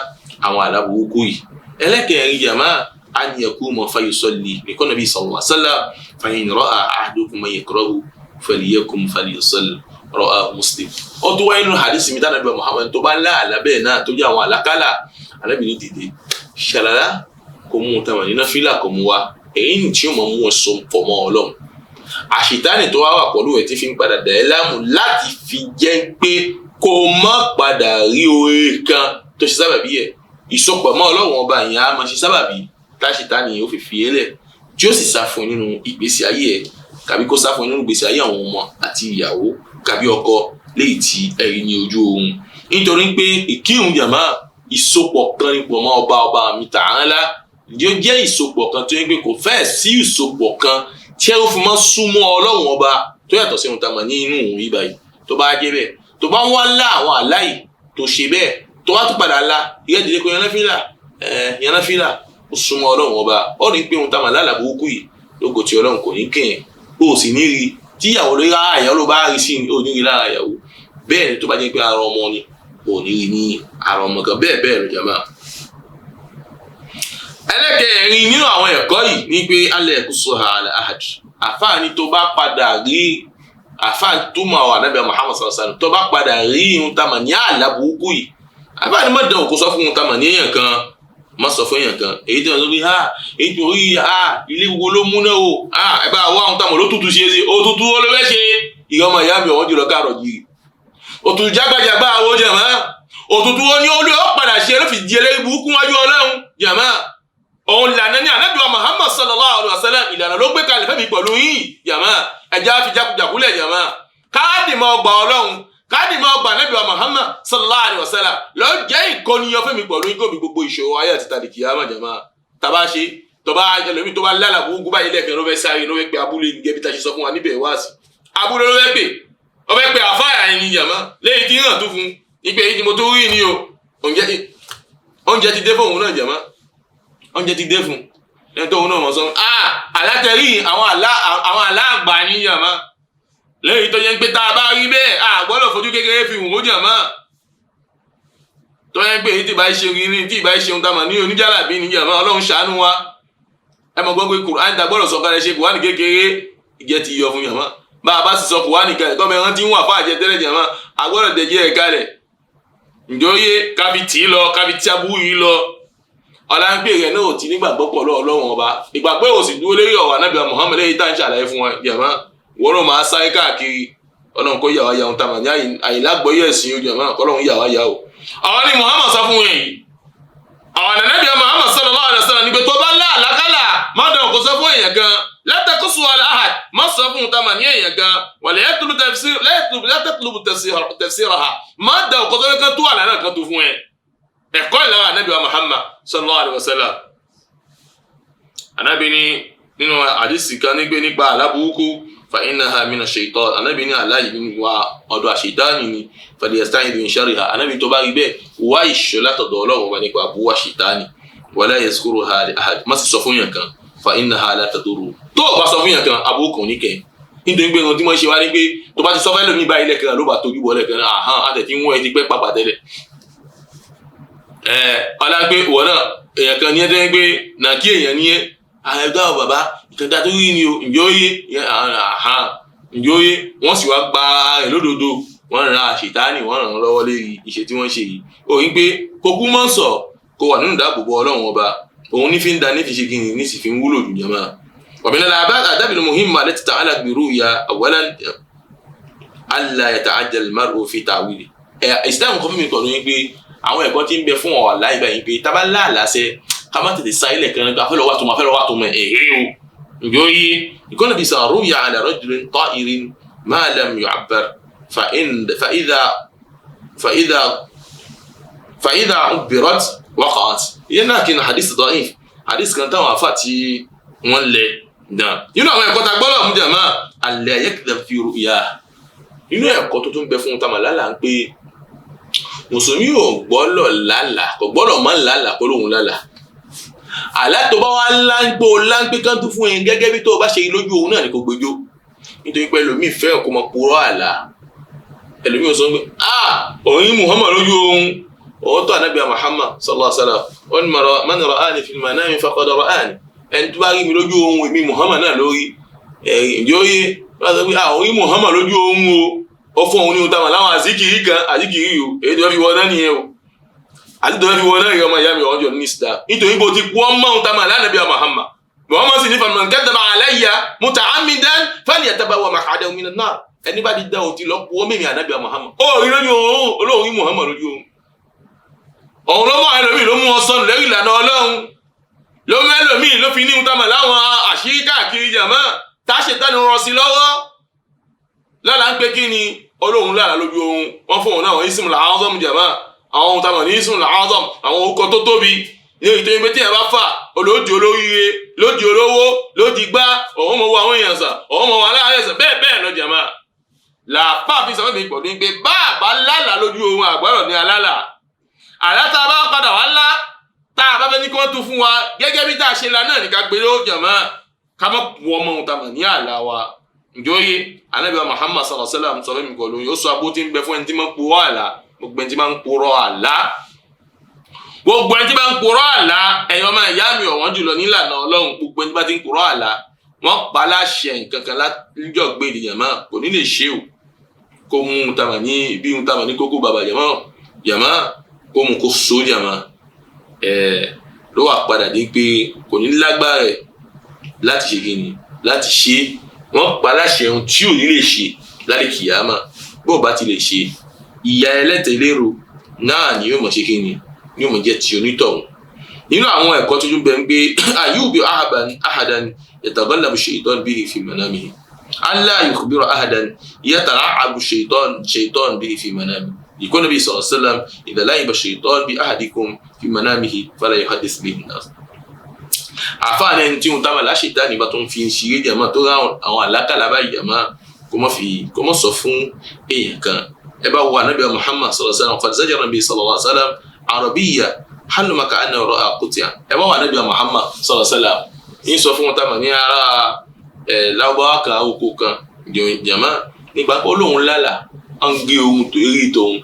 àwọn aláburúkú yìí. ẹlẹ́kẹ̀rin jàmá an yakuma fayusalli nìkan Nabi sallallahu alaihi wasallam fa in ra'a ahadukum man yakrahu falyakum falyusalli rawahu Muslim. ó tún wáyé nínú hadisi mi tánàbí Muhammad tó bá lá àlábẹ́ náà tó jẹ́ àwọn àlákálà alábìnrin dìde ṣàlàlá kò mú un tàmà nínú fílà kò mú wa èyí ní tí ó mọ̀ mú ẹ̀sọ́ pọ̀ mọ́ Ọlọ́run. àṣìtánì tó wá wà pọ̀lú ẹ̀ tí fi ń padà dà ẹ́ láàmú láti fi jẹ́ pé kò má padà rí oore kan tó ṣe sábàbí ẹ̀ ìsopọ̀ mọ́ Ọlọ́run ọba yẹn á máa ṣe sábàbí táṣìtánì ó fi fi ẹlẹ̀ tí ó sì sá fún nínú ìgbésí ayé ẹ̀ tàbí kó sá fún nínú ìgbésí ayé àwọn ọmọ àti ìyàwó tàbí ọkọ léyìí tí ẹ̀rí ní ojú ohun. nítorí pé ìkírun jàmá ìsopọ̀ kan nípò mọ́ ọba mi Ta'ala yóò jẹ́ ìsopọ̀ kan tó yẹ pé kò fẹ́ẹ̀ sí ìsopọ̀ kan tí ẹ ó fi máa súnmọ́ Ọlọ́run ọba tó yàtọ̀ sí ohun tá a mọ̀ ní inú òun yìí báyìí. tó bá jẹ́ bẹ́ẹ̀ tó bá ń wá ńlá àwọn àláì tó ṣe bẹ́ẹ̀ tó wá tó padà la ìyẹn dìde kó yanáfílà ó súnmọ́ Ọlọ́run ọba ó rí pé ohun tá a mọ̀ lálàá burúkú yìí lógo tí Ọlọ́run kò ní kẹ́yìn ó sì ní rí tíyàwó lórí ara ìyàwó ló bá rí sí ò ní rí lára ìyàwó bẹ́ẹ̀ ni tó bá jẹ́ pé ara ọmọ ni ò ní rí ní ara ọmọ kan bẹ́ẹ̀ ló jàmá. ẹlẹ́kẹ̀ẹ́rin nínú àwọn ẹ̀kọ́ yìí ní pé alẹ́ ẹ̀kú sọ̀rọ̀ ahad àfáàní tó bá padà rí àfáàní tó mọ̀ àwọn Ànábì Muhammad sallallahu alaihi wasallam tó bá padà rí ohun tá a mọ̀ ní àlá burúkú yìí àfáàní má dán òkú sọ fún ohun tá a mọ̀ ní èèyàn kan má sọ fún èèyàn kan èyí tí wọ́n sọ pé èyí tí orí ilé wo ló múná o ẹ bá wá ohun tá a mọ̀ ló tutù ṣe é ṣe òtútù ó ló fẹ́ ṣe ìyá ọmọ ìyá mi ọ̀wọ́n jùlọ káàrọ̀ yìí òtútù jágbàjàgbà àwọn jàmá òtútù ó ní olú ó padà ṣe ló fi di eléyìí burúkú wájú Ọlọ́run jàmá òun lànà ní Ànábì Muhammad sallallahu alaihi wasallam ìlànà ló gbé kalẹ̀ fẹ́mi pẹ̀lú yìí jàmá ẹja fi jákujàkulẹ̀ jàmá káàdì mọ́ ọgbà Ọlọ́run káàdì mọ́ ọgbà Ànábì Muhammad sallallahu alaihi wasallam lọ jẹ́ ìkọ́niyàn fẹ́mi pẹ̀lú yìí kóbi gbogbo ìṣòro ayé àti tàdí kìyàmá jàmá tàbá ṣe tọba ẹlòmí tó bá lálà burúkú báyìí lẹ́ẹ̀kan ló fẹ́ sáré ló fẹ́ pe abúlé gẹ́bí tá a ṣe sọ fún wa níbẹ̀ wá sí abúlé ló fẹ́ pè ó fẹ́ pe àfáà ẹni jàmá lẹ́yìn tí hàn tó fún ipe èyí tí mo tó rí ni o oúnjẹ ti dé fún òun náà jàmá oúnjẹ ti dé fún ẹni tó òun náà mọ̀ sọ alátẹ̀rí àwọn aláàgbà ní jàmá lẹ́yìn tó yẹ pé tá a bá rí bẹ́ẹ̀ gbọ́dọ̀ fojú kékeré fi wò ó jàmá tó yẹ pé èyí tí ìbá ṣe rí ní tí ìbá ṣe ohun tá a mọ̀ ní oníjàlábí ní jàmá Ọlọ́run ṣàánú wa ẹ mọ̀ gbọ́ pé Kùránì tá gbọ́dọ̀ sọ kalẹ̀ ṣe Kùránì kékeré ìjẹ́ ti yọ fún jàmá bá a bá sì sọ Kùránì kalẹ̀ tọ́mọ ẹran tí ń wà fún àjẹtẹ́lẹ̀ jàmá agbọ́dọ̀ dẹ̀jẹ́ ẹ̀ kalẹ̀ ǹjọ́ yé kábi tì í lọ kábi tí aburú yìí lọ ọ̀làǹgbè rẹ̀ náà ò ti nígbàgbọ́ pọ̀ Ọlọ́run ọba ìgbàgbọ́ ò sì dúró lórí ọ̀rọ̀ Ànábì Muhammad lẹ́yìn tá à ń ṣàlàyé fún wọn jàmá wọ́n náà máa sáré káàkiri Ọlọ́run kó yà wá yà wọn tá a mà ní àyìnlágbọ́yé ẹ̀sìn ojú jàmá Ọlọ́run yà wá yà o. àwọn ni Muhammad sọ fún wọn yìí àwọn ànábì Muhammad sallallahu alaihi wasallam ní pé tó bá láàlákàlà má dán kó sọ fún èèyàn kan la taqsu ala ahad má sọ fún tama ní èèyàn kan wa la yatlubu tafsiraha má dán kó sọ kan tó àlànà kan tó fún ẹ ẹ̀kọ́ ìlànà ànábì Muhammad sallallahu alaihi wasallam. ànábì ní nínú àdìsí kan nípa aláburúkú fa innaha mina shaitan ànábì ní aláyìí nínú wa ọ̀dọ̀ àṣetánì ni falyasta'idh min sharriha ànábì tó bá rí bẹ́ẹ̀ wá ìṣọ́ látọ̀dọ̀ Ọlọ́run wà nípa àbúwá ṣetánì wala yazkuruha li ahad má sì sọ fún yàn kan fa innaha la tadurru tó bá sọ fún yàn kan abúkùn ní kẹ́ nítorí pé ohun tí wọ́n ṣe wá ní pé tó bá ti sọ fẹ́ lómi báyìí lẹ́kẹ̀ẹ́ ló bá tójú bọ́ lẹ́kẹ̀ẹ́ àhán àtẹ̀tí wọ́n ẹ ti pẹ́ pàpà tẹ́lẹ̀ ọlá pé ìwọ náà èèyàn kan ní ẹ́ tẹ́ pé nà kí èèyàn ní ẹ́ àyẹ̀dá ọ̀ bàbá ìkẹta tó rí ni o ìjọ́yé wọ́n sì wá gba ẹ̀ lódodo wọ́n ran àṣetánì wọ́n ràn án lọ́wọ́ lérí iṣẹ́ tí wọ́n ṣe yìí ó rí pé kókú mọ́ sọ kó wà nínú ìdáàbòbò Ọlọ́run ọba òun ní fi ń da ní fi ṣe kí ní sì fi ń wúlò jù jẹ́mọ́ ومن الآداب المهمة التي تتعلق برؤيا أولا ألا يتعجل المرء في تعويله Islam kọ́ fún mi kọ̀ lóyún pé àwọn ẹ̀kọ́ tí ń bẹ fún ọ̀la ìgbà yìí pé tábà láàlásẹ ká má tètè sa ilẹ̀ kan nípa afẹ́lọ́wà tó mọ̀ ẹ̀hẹ́ o ǹjọ́ yé ìkọ́nà bí sàn رؤيا على رجل طائر ما لم يعبر فإذا عبرت وقعت ìyẹn náà kí n hadith ضعيف hadith kan táwọn afá tí wọ́n lẹ̀ náà nínú àwọn ẹ̀kọ́ tá gbọ́dọ̀ mú jàmá alla yakdhab fi ru'ya nínú ẹ̀kọ́ tó tún bẹ fún tamalala ń pé mùsùlùmí ò gbọ́dọ̀ lálà kò gbọ́dọ̀ má lálà kó lóhun lálà àlá tó bá wá láńpé kan tó fún yẹn gẹ́gẹ́ bí tó bá ṣe lójú òun náà ní kò gbẹjọ́ nítorí pé ẹlòmíì fẹ́ kó mọ purọ́ àlá ẹlòmíì ò sọ pé òun Muhammad lójú òun òun tó ànábì Muhammad sallallahu alaihi wasallam wọn man ra'ani fil manami faqad ra'ani ẹni tó bá rí mi lójú ohun èmi Muhammad náà lórí ìjọ yé wọ́n sọ pé orí Muhammad lójú ohun ó fún òun ní ohun táwọn láwọn àzíkìrí o èyí tó fi wọ́n náà nìyẹn o àti tó fi wọ́n náà rí ọmọ ìyá mi ọjọ́ ní ìsìdá nítorí bó ti pọ́ mọ́ ohun táwọn alánàbí Muhammad sì ní faman kadhaba alayya muta'ammidan falyatabawwa maq'adahu minan nar ẹni bá ti dá òtí lọ pọ́ mẹ́mi ànábì Muhammad ó rí lójú ohun olóhùn Muhammad lójú ohun ló mọ́ ẹlòmíì ló mú ọ sọnù lẹ́rìí ìlànà Ọlọ́run ló mẹ́lòmíì ló fi ní ìtàmà láwọn àṣírí káàkiri jàmá táṣetánì rọ sí lọ́wọ́ lọ́la ń pé kí ni Ọlọ́run lára lójú ohun wọ́n fún òun náà ismul azam jàmá àwọn ohun tàmà ní ismul azam àwọn orúkọ tó tóbi ní ìtò ìgbé tí ẹ bá fà olóòdì olóríire lódì olówó lódì gbá òun mọ̀ wọ àwọn èèyàn sà òun mọ̀ wọ aláàrẹ̀ sà bẹ́ẹ̀ lọ jàmá làpá fi sọ fún mi pọ̀ ní pé bá àbá lálà lójú ohun àgbọ̀rọ̀ ní alálà àlátà bá padà wá lá tá a bá fẹ́ ní kí wọ́n tún fún wa gẹ́gẹ́ bí tá a ṣe la náà ní ká gbé ló jàmá ká mọ̀ wọ́n ọmọ ohun tàmà ní àlá wa ǹjọ́yé Ànábì Muhammad sallallahu alaihi wasallam sọ fẹ́mi kọlu ó sọ abó tí ń bẹ fún ẹni tí máa ń purọ́ àlá gbogbo ẹni tí máa ń purọ́ àlá ẹ̀yọ́ máa ìyá mi ọ̀wọ́n jùlọ nílànà Ọlọ́run gbogbo ẹni tí bá ti ń purọ́ àlá wọ́n pa láṣẹ nǹkan kan lájọ́ gbé ìdìyàmá kò ní lè ṣe o kó mú ohun tàmà ní bí ohun tàmà ní kókó bàbà jàmá kó mú kó so jàmá ló wà padà dé pé kò ní lágbára ẹ̀ láti ṣe kí ni láti ṣe wọ́n pa láṣẹ ohun tí ò ní lè ṣe lálẹ́ kìyàmá bó bá ti lè ṣe ìyà ẹlẹ́tẹ̀lérò náà ni yóò mọ̀ ṣe kí ni yóò mọ̀ jẹ́ ti onítọ̀hún nínú àwọn ẹ̀kọ́ tó tún bẹ ń gbé ayúbi ahadan yataghallabu shaytan bihi fi manamihi alla yukhbiru ahadan yatala'abu shaytan bihi fi manamihi يقول النبي صلى الله عليه وسلم إذا لعب الشيطان بأحدكم في منامه فلا يحدث به الناس àfáàní ẹni tí ń tábà láṣetá nígbà tó ń fi ṣeré jàmá tó rá àwọn àlákàlà báyìí jàmá kó mọ́ sọ fún èèyàn kan ẹ bá wo Ànábì Muhammad sallallahu alaihi wasallam qad zajara Nabi sallallahu alaihi wasallam arabiyya halluma ka'annahu ra'a qutya ẹ bá wo Ànábì Muhammad sallallahu alaihi wasallam ń sọ fún wọn tábà ní ara lágbáwá kan oko kan jàmá nígbà pé olóhùn lálà ń gbé ohun tó rí tóun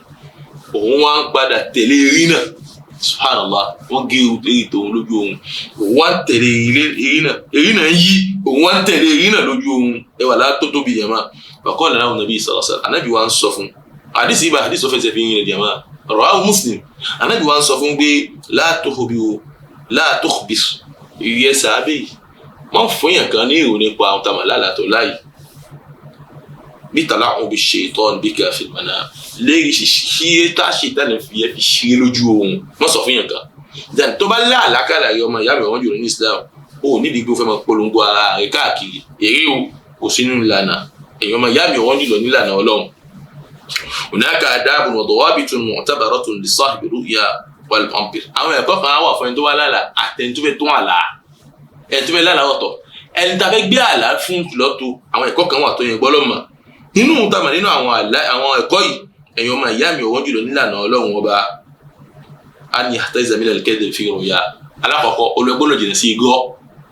òun wá ń padà tẹ̀lé eré náà subhanallah wọ́n gé eré tóun lójú ohun òun wá ń tẹ̀lé eré náà yí òun wá ń tẹ̀lé eré náà lójú ohun ẹwà látó tóbi jàmá bàkọ́ lànà àwọn nàbí sallallahu alaihi wasallam anábì wa ń sọ fún àdìsí ibà àdìsí ọ̀fẹ́sẹ̀ fi yín jàmá rawahu Muslim anábì wa ń sọ fún pé la tukhbis ìyẹ́ sàábẹ̀ wọ́n fún yàn kan ní ìròyìn nípa àwọn tàmàlálà tó láyìí بتلاعب الشيطان بك في المنام lérí ṣíṣe tá ṣètánì fi ṣe lójú ohun wọ́n sọ fún yàn kan then tó bá lá àlákàlà yìí ọmọ ìyá mi ọ̀wọ́n jùlọ ní Islam ó nídìí gbé ó fẹ́ máa polongo ara rẹ̀ káàkiri èrè o kò sínú ìlànà èèyàn ọmọ ìyá mi ọ̀wọ́n jùlọ nílànà Ọlọ́run. hunaka adabun wa dawabitun mu'tabaratun li sahibi ru'ya wal mu'abbir àwọn ẹ̀kọ́ kan wà fún ẹni tó wá lálà àtẹni tó fẹ́ tó àlà ẹni tó fẹ́ lálà ọ̀tọ̀ ẹni tá fẹ́ gbé àlà fún lọ́tọ̀ àwọn ẹ̀kọ́ kan wà tó yẹn gbọ́dọ̀ mọ̀ nínú tàmà nínú àwọn ẹ̀kọ́ yìí èèyàn ọmọ ìyá mi ọ̀wọ́n jùlọ nílànà Ọlọ́run ọba an yahtaza min al-kadhib fi ru'ya alákọ̀ọ́kọ́ olùgbọ́lọ̀ jìnà sí igọ́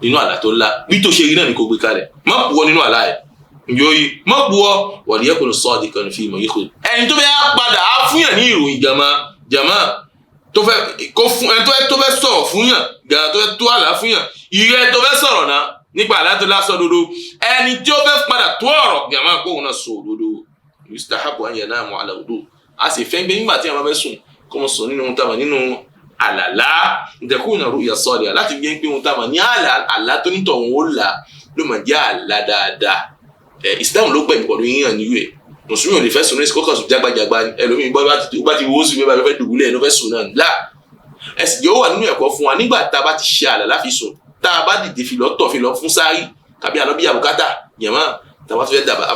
nínú àlá tó ńlá bí tó ṣe rí náà ní kò gbé kalẹ̀ má pùwọ́ nínú àlá ẹ̀ yóò má pùwọ́ wa liyakun sadiqan fi ma yakhud ẹni tó fẹ́ padà á fúnyàn ní ìròyìn jama tó fẹ́ sọ̀rọ̀ fúnyàn gàrà tó fẹ́ tó àlá fúnyàn ìrẹ́ tó fẹ́ sọ̀rọ̀ náà nípa àlá tó lásọ dodo ẹni tí ó fẹ́ padà tó ọ̀rọ̀ jama kóhun náà sọ dodo yustahabu an yanamu ala wudu a sì fẹ́ gbé nígbà tí a máa fẹ́ sùn kó mọ̀ sùn nínú tàbí nínú àlàlá ìdẹ̀kùnà ru'ya sadiqa láti gbé pé ohun tàbí ní àlá tó nítọ̀ òun ó là ló mọ̀ jẹ́ àlá dáadáa Islam ló pẹ̀lú pọ̀lú yíyan ní ìwé mùsùlùmí ò lè fẹ́ sùn ní kókàn sùn jágbàjàgbà ẹlòmíì bá ti wó sí bí bá fẹ́ dùbúlẹ̀ ló fẹ́ sùn náà là ẹ̀sìn yóò wà nínú ẹ̀kọ́ fún wa nígbà tá a bá ti ṣe àlá láfi sùn tá a bá dìde filọ̀ fún sáré tàbí àlọ́ bí àbùkátà yẹ̀mọ́ tá a bá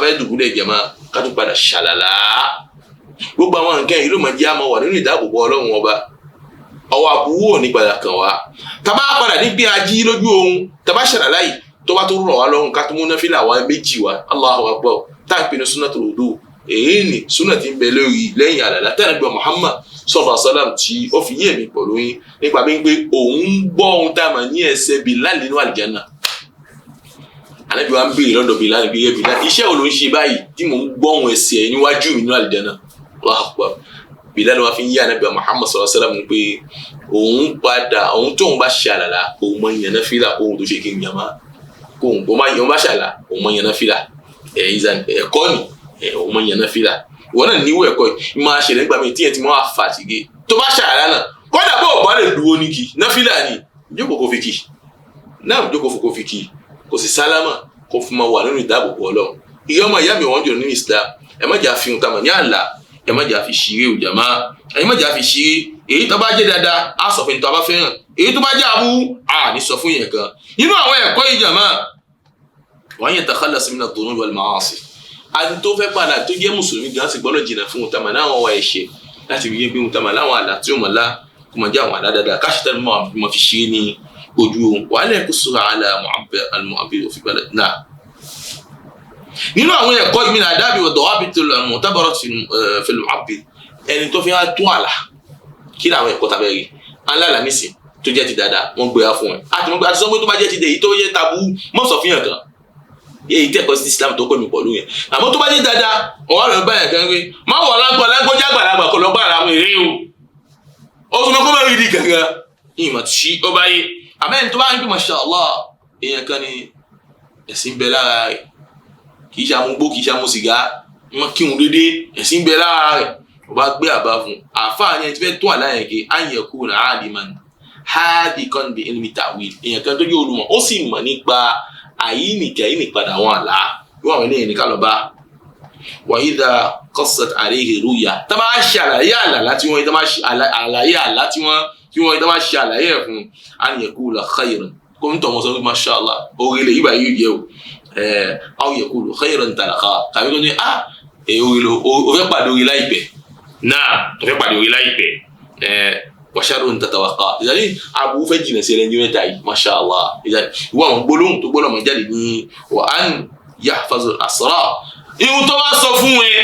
fẹ́ dùbúlẹ̀ yẹ̀mọ́ ká tó padà ṣàlàlá gbogbo àwọn nǹkan yìí ló mọ̀ jẹ́ àmọ́ wà nínú ìdáàbòbò Ọlọ́run ọba ọwọ́ àbúwò ní padà kàn wá tàbá padà ní bí ají lójú ohun tàbá ṣàlàlá yìí tó bá tó rọ̀ wá lọ́rùn ká tó mú náfìlà wá méjì wá Allahu Akbar táà ń pinnu sunnatul wudu èyí ni súnà tí ń bẹ lórí lẹ́yìn àlàlá tẹ́lẹ̀ gbọ́ Muhammad sallallahu alaihi wasallam tí ó fi yé mi pọ̀ lóyún nípa bí ń pé òun gbọ́ ohun tá a mọ̀ ní ẹsẹ̀ Bilal nínú àlìjánnà Ànábì wa ń béèrè lọ́dọ̀ Bilal iṣẹ́ wo ló ń ṣe báyìí tí mò ń gbọ́ ohun ẹsẹ̀ níwájú mi nínú àlìjánnà Allahu Akbar Bilal wa fi ń yé Ànábì Muhammad sallallahu alaihi wasallam pé òun tóun bá ṣe àlàlá òun mọ ìyẹn náfìlà òun tó ṣe kí n yàmá kóun bó bá ṣàlà òun mọ ìyẹn náfìlà ẹ̀kọ́ ni òun mọ ìyẹn náfìlà ìwọ náà níwò ẹ̀kọ́ yìí máa ṣẹlẹ̀ nígbà míì tíyẹn ti mọ́ àfàtìgé tó bá ṣàlà náà kọ́dà bó bá lè dúró ní kì náfìlà ni jókòó kó fi kì náà jókòó kó fi kì kò sì sálámà kó fún ma wà nínú ìdáàbòbò Ọlọ́run ìyá ọmọ ìyá mi wọ́n jọ nínú Islam ẹ má jà fi ohun tá a mọ̀ ní àlà ẹ má jà fi ṣeré òjàmá ẹ má jà fi ṣeré èyí tó bá jẹ́ dáadáa á sọ fún ẹni tó bá fẹ́ràn èyí tó bá jẹ́ abú à ní sọ fún yẹn kan nínú àwọn ẹ̀kọ́ ìjàmá wọ́n yẹn takhallas min ad-dunub wal ma'asi àti tó fẹ́ padà tó jẹ́ mùsùlùmí gan sì gbọ́dọ̀ jìnnà fún òtàmà láwọn wa ẹ̀ṣẹ̀ láti fi yé pé òtàmà láwọn àlà tí ó mọ̀ lá kó mọ̀ jẹ́ àwọn àlá dáadáa káṣítà ni mo fi ṣe ní ojú ohun wà á lè kó sọ̀rọ̀ àlà al-mu'abbir fi balad náà. nínú àwọn ẹ̀kọ́ ìmìnà àdábì wa dawabitul mu'tabarat fil mu'abbir ẹni tó fi hàn tó àlà kí làwọn ẹ̀kọ́ tàbí rí alálà nísìn tó jẹ́ ti dáadáa wọ́n gbé wá fún ẹ àti sọ pé tó bá jẹ́ ti dé èyí tó yẹ tabu mọ́ sọ fihàn kan èyí tẹ́kọ̀ọ́ sí Islam tó kọ́ mi pọ̀ lóyún àmọ́ tó bá jẹ́ dáadáa ọ̀wá rẹ̀ báyà kan pé má wọ̀ lágbọ́jà àgbàlagbà kọ́ lọ́gbà ara wọn èrè o ó tún mọ́ kó má rí di gangan ìmọ̀ tí ó bá yé àmẹ́ni tó bá ń bí masha Allah èèyàn kan ní ẹ̀sìn bẹ lára rẹ̀ kì í ṣe amúgbó kì í ṣe amú sìgá wọn kírun dédé ẹ̀sìn bẹ lára rẹ̀ ó bá gbé àbá fún àfáà yẹn ti fẹ́ tún àláyẹ̀ kí ayẹ̀kú nà áàdìmán hadikan bi ilmi ta'wil èèyàn kan tó jẹ́ olùmọ̀ ó sì mọ̀ nípa àyínípadà àwọn àlá yóò àwọn eléyìí ní ká lọ bá wa idha qassat alayhi ruya tá bá ṣe àlàyé àlá láti wọ́n tá bá ṣe àlàyé àlá tí wọ́n tá bá ṣe àlàyé ẹ̀ fún an yaqula khayran kó ń tọ̀ wọ́n sọ pé masha Allah orílẹ̀ yìí bá yìí jẹ́ o aw yaqulu khayran talaqa tàbí tó ní o fẹ́ pàdé orí láìpẹ́ náà o fẹ́ pàdé orí láìpẹ́ wàṣàrò tàtàwàkà ìdáni àbú fẹ́ jìnà sí ẹlẹ́ni mẹ́ta yìí masha Allah ìdáni ìwọ àwọn gbólóhùn tó gbọ́dọ̀ máa jáde ní wà á ń yahfazul asrar ihun tó bá sọ fún ẹ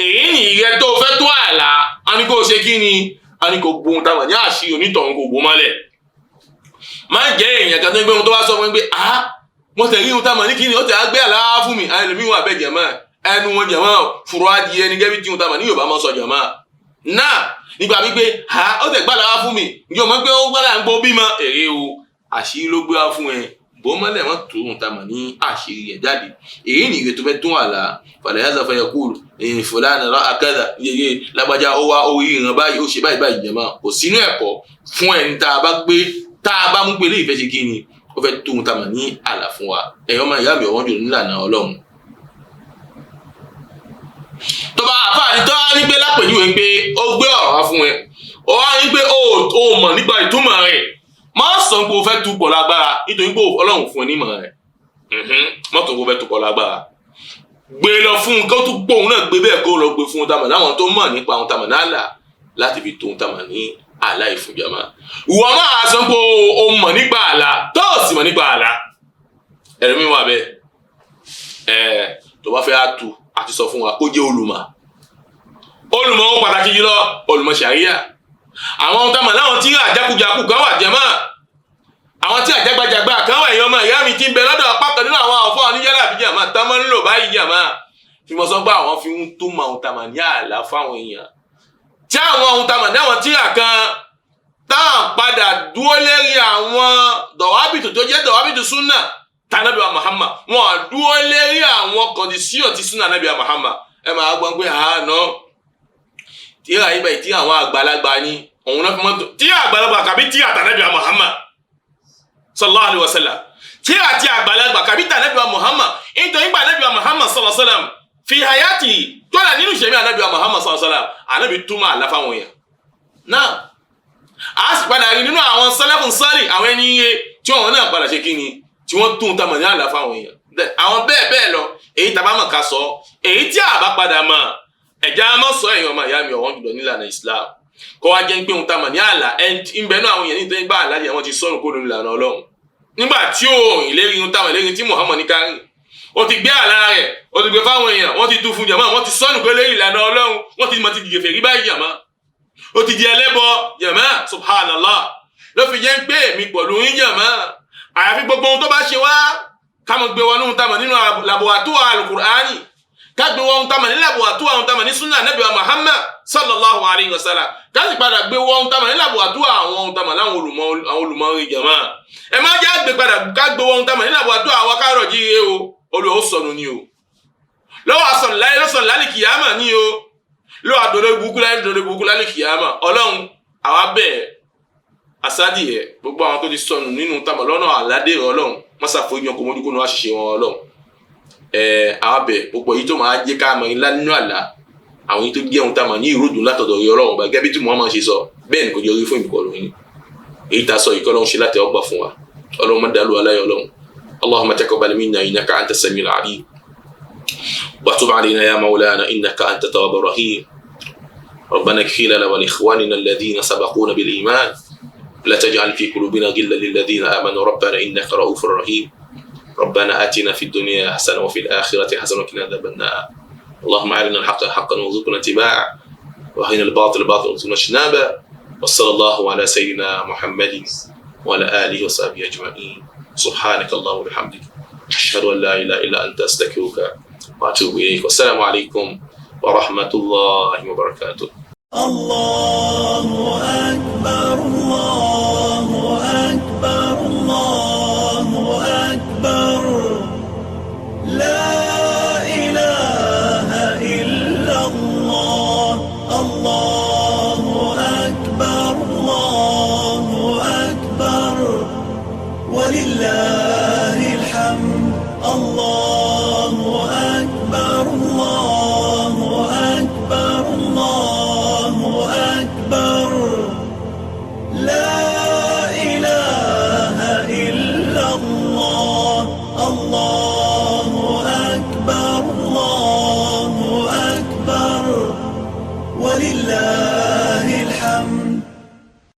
èyí ni ìrẹ tó fẹ́ tó àlá a ní kó ṣe kí ni a ní kó gbóhun táwọn ní àṣírí onítọ̀hún kò gbó mọ́lẹ̀ má jẹ́ èèyàn kan tó ń gbé ohun tó bá sọ fún ẹ pé wọ́n tẹ̀rí ihun táwọn ní kí ni ó tẹ̀ á gbé àlá fún mi àwọn ẹlòmíì wà bẹ́ẹ̀ jẹ̀mọ́ ẹnu wọn jẹ̀mọ́ fúru adìyẹ ní gẹ́bí tí ihun táwọn ní Yorùbá máa sọ jẹ̀mọ́ náà nígbà wípé ó tẹ̀ gbàdá wá fún mi yóò mọ̀ pé ó gbàdá ń gbó bímọ èrè o àṣírí ló gbé wá fún ẹ bó mọ́lẹ̀ wọ́n tó ohun tá a mọ̀ ní àṣírí ẹ̀ jáde èyí nìyí tó fẹ́ tún àlá fàlẹ́ yàtọ̀ fẹ́ yẹ kúrò fúlàní rà akẹ́dà yeye lágbájá ó wá orí ìran báyìí ó ṣe báyìí jẹ̀mọ́ kò sínú ẹ̀kọ́ fún ẹni tá a bá mú pé lè fẹ́ ṣe kí ni ó fẹ́ tó ohun tá a mọ̀ ní àlá fún wa ẹ̀yọ́ máa yá mi ọ̀wọ́n jù nílànà Ọlọ́run tó bá àfáàní tó wá ní pé lápèjúwe pé ó gbé ọ̀rọ̀ wá fún ẹ ó wá ní pé ó mọ̀ nípa ìtumọ̀ rẹ̀ má sọ pé o fẹ́ tu pọ̀ lágbára nítorí pé Ọlọ́run fún ẹ nímọ̀ rẹ̀ mọ́tò kó fẹ́ tu pọ̀ lágbára gbé lọ fún un kó tún pọ̀ òun náà gbé bẹ́ẹ̀ kó lọ gbé fún un tamọ̀ láwọn tó mọ̀ nípa ohun tamọ̀ náà là láti fi tó ohun tamọ̀ ní àlá ìfúnjàmá ìwọ máa sọ pé o mọ̀ nípa àlá tó o sì mọ̀ nípa àlá ẹ̀rọ mi wà bẹ́ẹ̀ tó bá fẹ́ tu àti sọ fún wa kó jẹ́ olùmọ̀ ó pàtàkì jùlọ olùmọ̀ ṣàríyà àwọn ohun tamọ̀ láwọn tí àjákujàku kan wà jẹ́mọ́ àwọn tí àjágbàjàgbà kan wà èèyàn ọmọ ìyá mi ti ń bẹ lọ́dọ̀ apá kan nínú àwọn àwọ̀fọ́ oníyàrá àbíjàmá táwọn ń lò báyìí jàmá fi mọ́ sọ pé àwọn fi ń tó mọ ohun tamọ̀ ní àlá fáwọn èèyàn tí àwọn ohun tamọ̀ ní àwọn tíra kan táwọn padà dúró lérí àwọn dọ̀wábìtù tó jẹ́ dọ̀wábìtù súnà tànàbí wa Muhammad wọn dúró lérí àwọn kọ̀ndíṣíọ̀ tí súnà nàbí wa Muhammad ẹ máa gbọ́n pé àánú tíra yìí báyìí tí àwọn àgbàlagbà ní òun náà fi mọ́ tó tíra àgbàlagbà kàbí tíra tànàbí wa Muhammad sallallahu alaihi wasallam tíra tí àgbàlagbà kàbí tànàbí wa Muhammad nítorí pé ànàbí wa Muhammad sallallahu alaihi wasallam fi hayati tọ́lá nínú ìṣẹ̀mí ànàbí wa Muhammad sallallahu alaihi wasallam ànàbí túmọ̀ àlá fáwọn èèyàn náà a sì padà rí nínú àwọn salafun salih àwọn ẹni iye tí wọn náà padà ṣe kí ni tí wọ́n tún tamọ̀ ní àlá fáwọn èèyàn àwọn bẹ́ẹ̀ lọ èyí tàbá mọ̀ ká sọ èyí tí a bá padà mọ̀ ẹ̀já mọ̀ sọ èèyàn ọmọ ìyá mi ọ̀wọ́n jùlọ nílànà Islam kọ́ wá jẹ́ pé òun tamọ̀ ní àlá ìbẹ̀nú àwọn èèyàn nítorí bá àlá yẹn wọ́n ti sọ̀rọ̀ kó lórí ìlànà Ọlọ́run nígbà tí ó ìlérí ohun tamọ̀ ìlérí tí Muhammad ní kárìn ó ti gbé àlá rẹ̀ ó ti gbé fáwọn èèyàn wọ́n ti tú fún jàmá wọ́n ti sọ̀rọ̀ kó lórí ìlànà Ọlọ́run wọ́n ti mọ̀ ti dìgẹ̀ fèrí báyìí jàmá ó ti di ẹlẹ́bọ jàmá subhanallah ló fi jẹ́ pé èmi pẹ̀lú yín jàmá àyàfi gbogbo ohun tó bá ṣe wá ká mọ̀ gbé wọn ní ohun tamọ̀ nínú làbọ̀wàtúwà alukur'ani ká gbé wọn ohun tamọ̀ ní làbọ̀wàtúwà ohun tamọ̀ ní sunnah nabi wa Muhammad sallallahu alayhi wa sallam ká sì padà gbé wọn ohun tamọ̀ ní làbọ̀wàtúwà àwọn ohun tamọ̀ láwọn olùmọ̀ rí jàmá ẹ má jẹ́ àgbè padà ká gbé wọn ohun tamọ̀ ní làbọ̀wàtúwà àwọn kárọ̀ jí e o olùwà ó sọnù ni o lọ́wọ́ àsọ̀nù láyé lọ́sọ̀nù lálẹ́ kìyàmà ni o lọ́wọ́ àdọ́dọ́ ibùkún lálẹ́ kìyàmà ọlọ́run àwa bẹ́ẹ̀ asádìyẹ gbogbo àwọn tó ti sọnù nínú tamọ̀ lọ́nà àládé Ọlọ́run mọ́sàfó yan kò mójú kó ní wá ṣiṣẹ́ wọn Ọlọ́run àwọn bẹ̀ gbogbo yìí tó máa jẹ́ ká mọ̀ ńlá nínú àlá àwọn yìí tó jẹ́ ohun tamọ̀ ní ìròdùn látọ̀dọ̀ rí Ọlọ́run bá gẹ́gẹ́ bí tí Muhammad ṣe sọ bẹ́ẹ̀ ni kò jẹ́ orí fún ìbùkọ́ lóyún èyí tá a sọ yìí kọ́lọ́run ṣe láti ọgbà fún wa Ọlọ́run má dàlú aláyọ̀ Ọlọ́run Allahumma taqabbal minna innaka anta as-sami'ul 'alim wa tub 'alayna ya mawlana innaka anta at-tawwabur rahim ربنا اغفر لنا ولإخواننا الذين سبقونا بالإيمان لا تجعل في قلوبنا غلا للذين آمنوا ربنا إنك رؤوف رحيم ربنا آتنا في الدنيا حسنة وفي الآخرة حسنة وقنا عذاب النار اللهم أرنا الحق حقا وارزقنا اتباعه وأرنا الباطل باطلا وارزقنا اجتنابه وصلى الله على سيدنا محمد وعلى آله وصحبه أجمعين سبحانك اللهم وبحمدك أشهد أن لا إله إلا أنت أستغفرك وأتوب إليك والسلام عليكم ورحمة الله وبركاته الله أكبر الله أكبر الله أكبر لا إله إلا الله الله أكبر الله أكبر ولله الحمد الله أكبر الله أكبر الله أكبر لا إله إلا الله الله أكبر الله أكبر ولله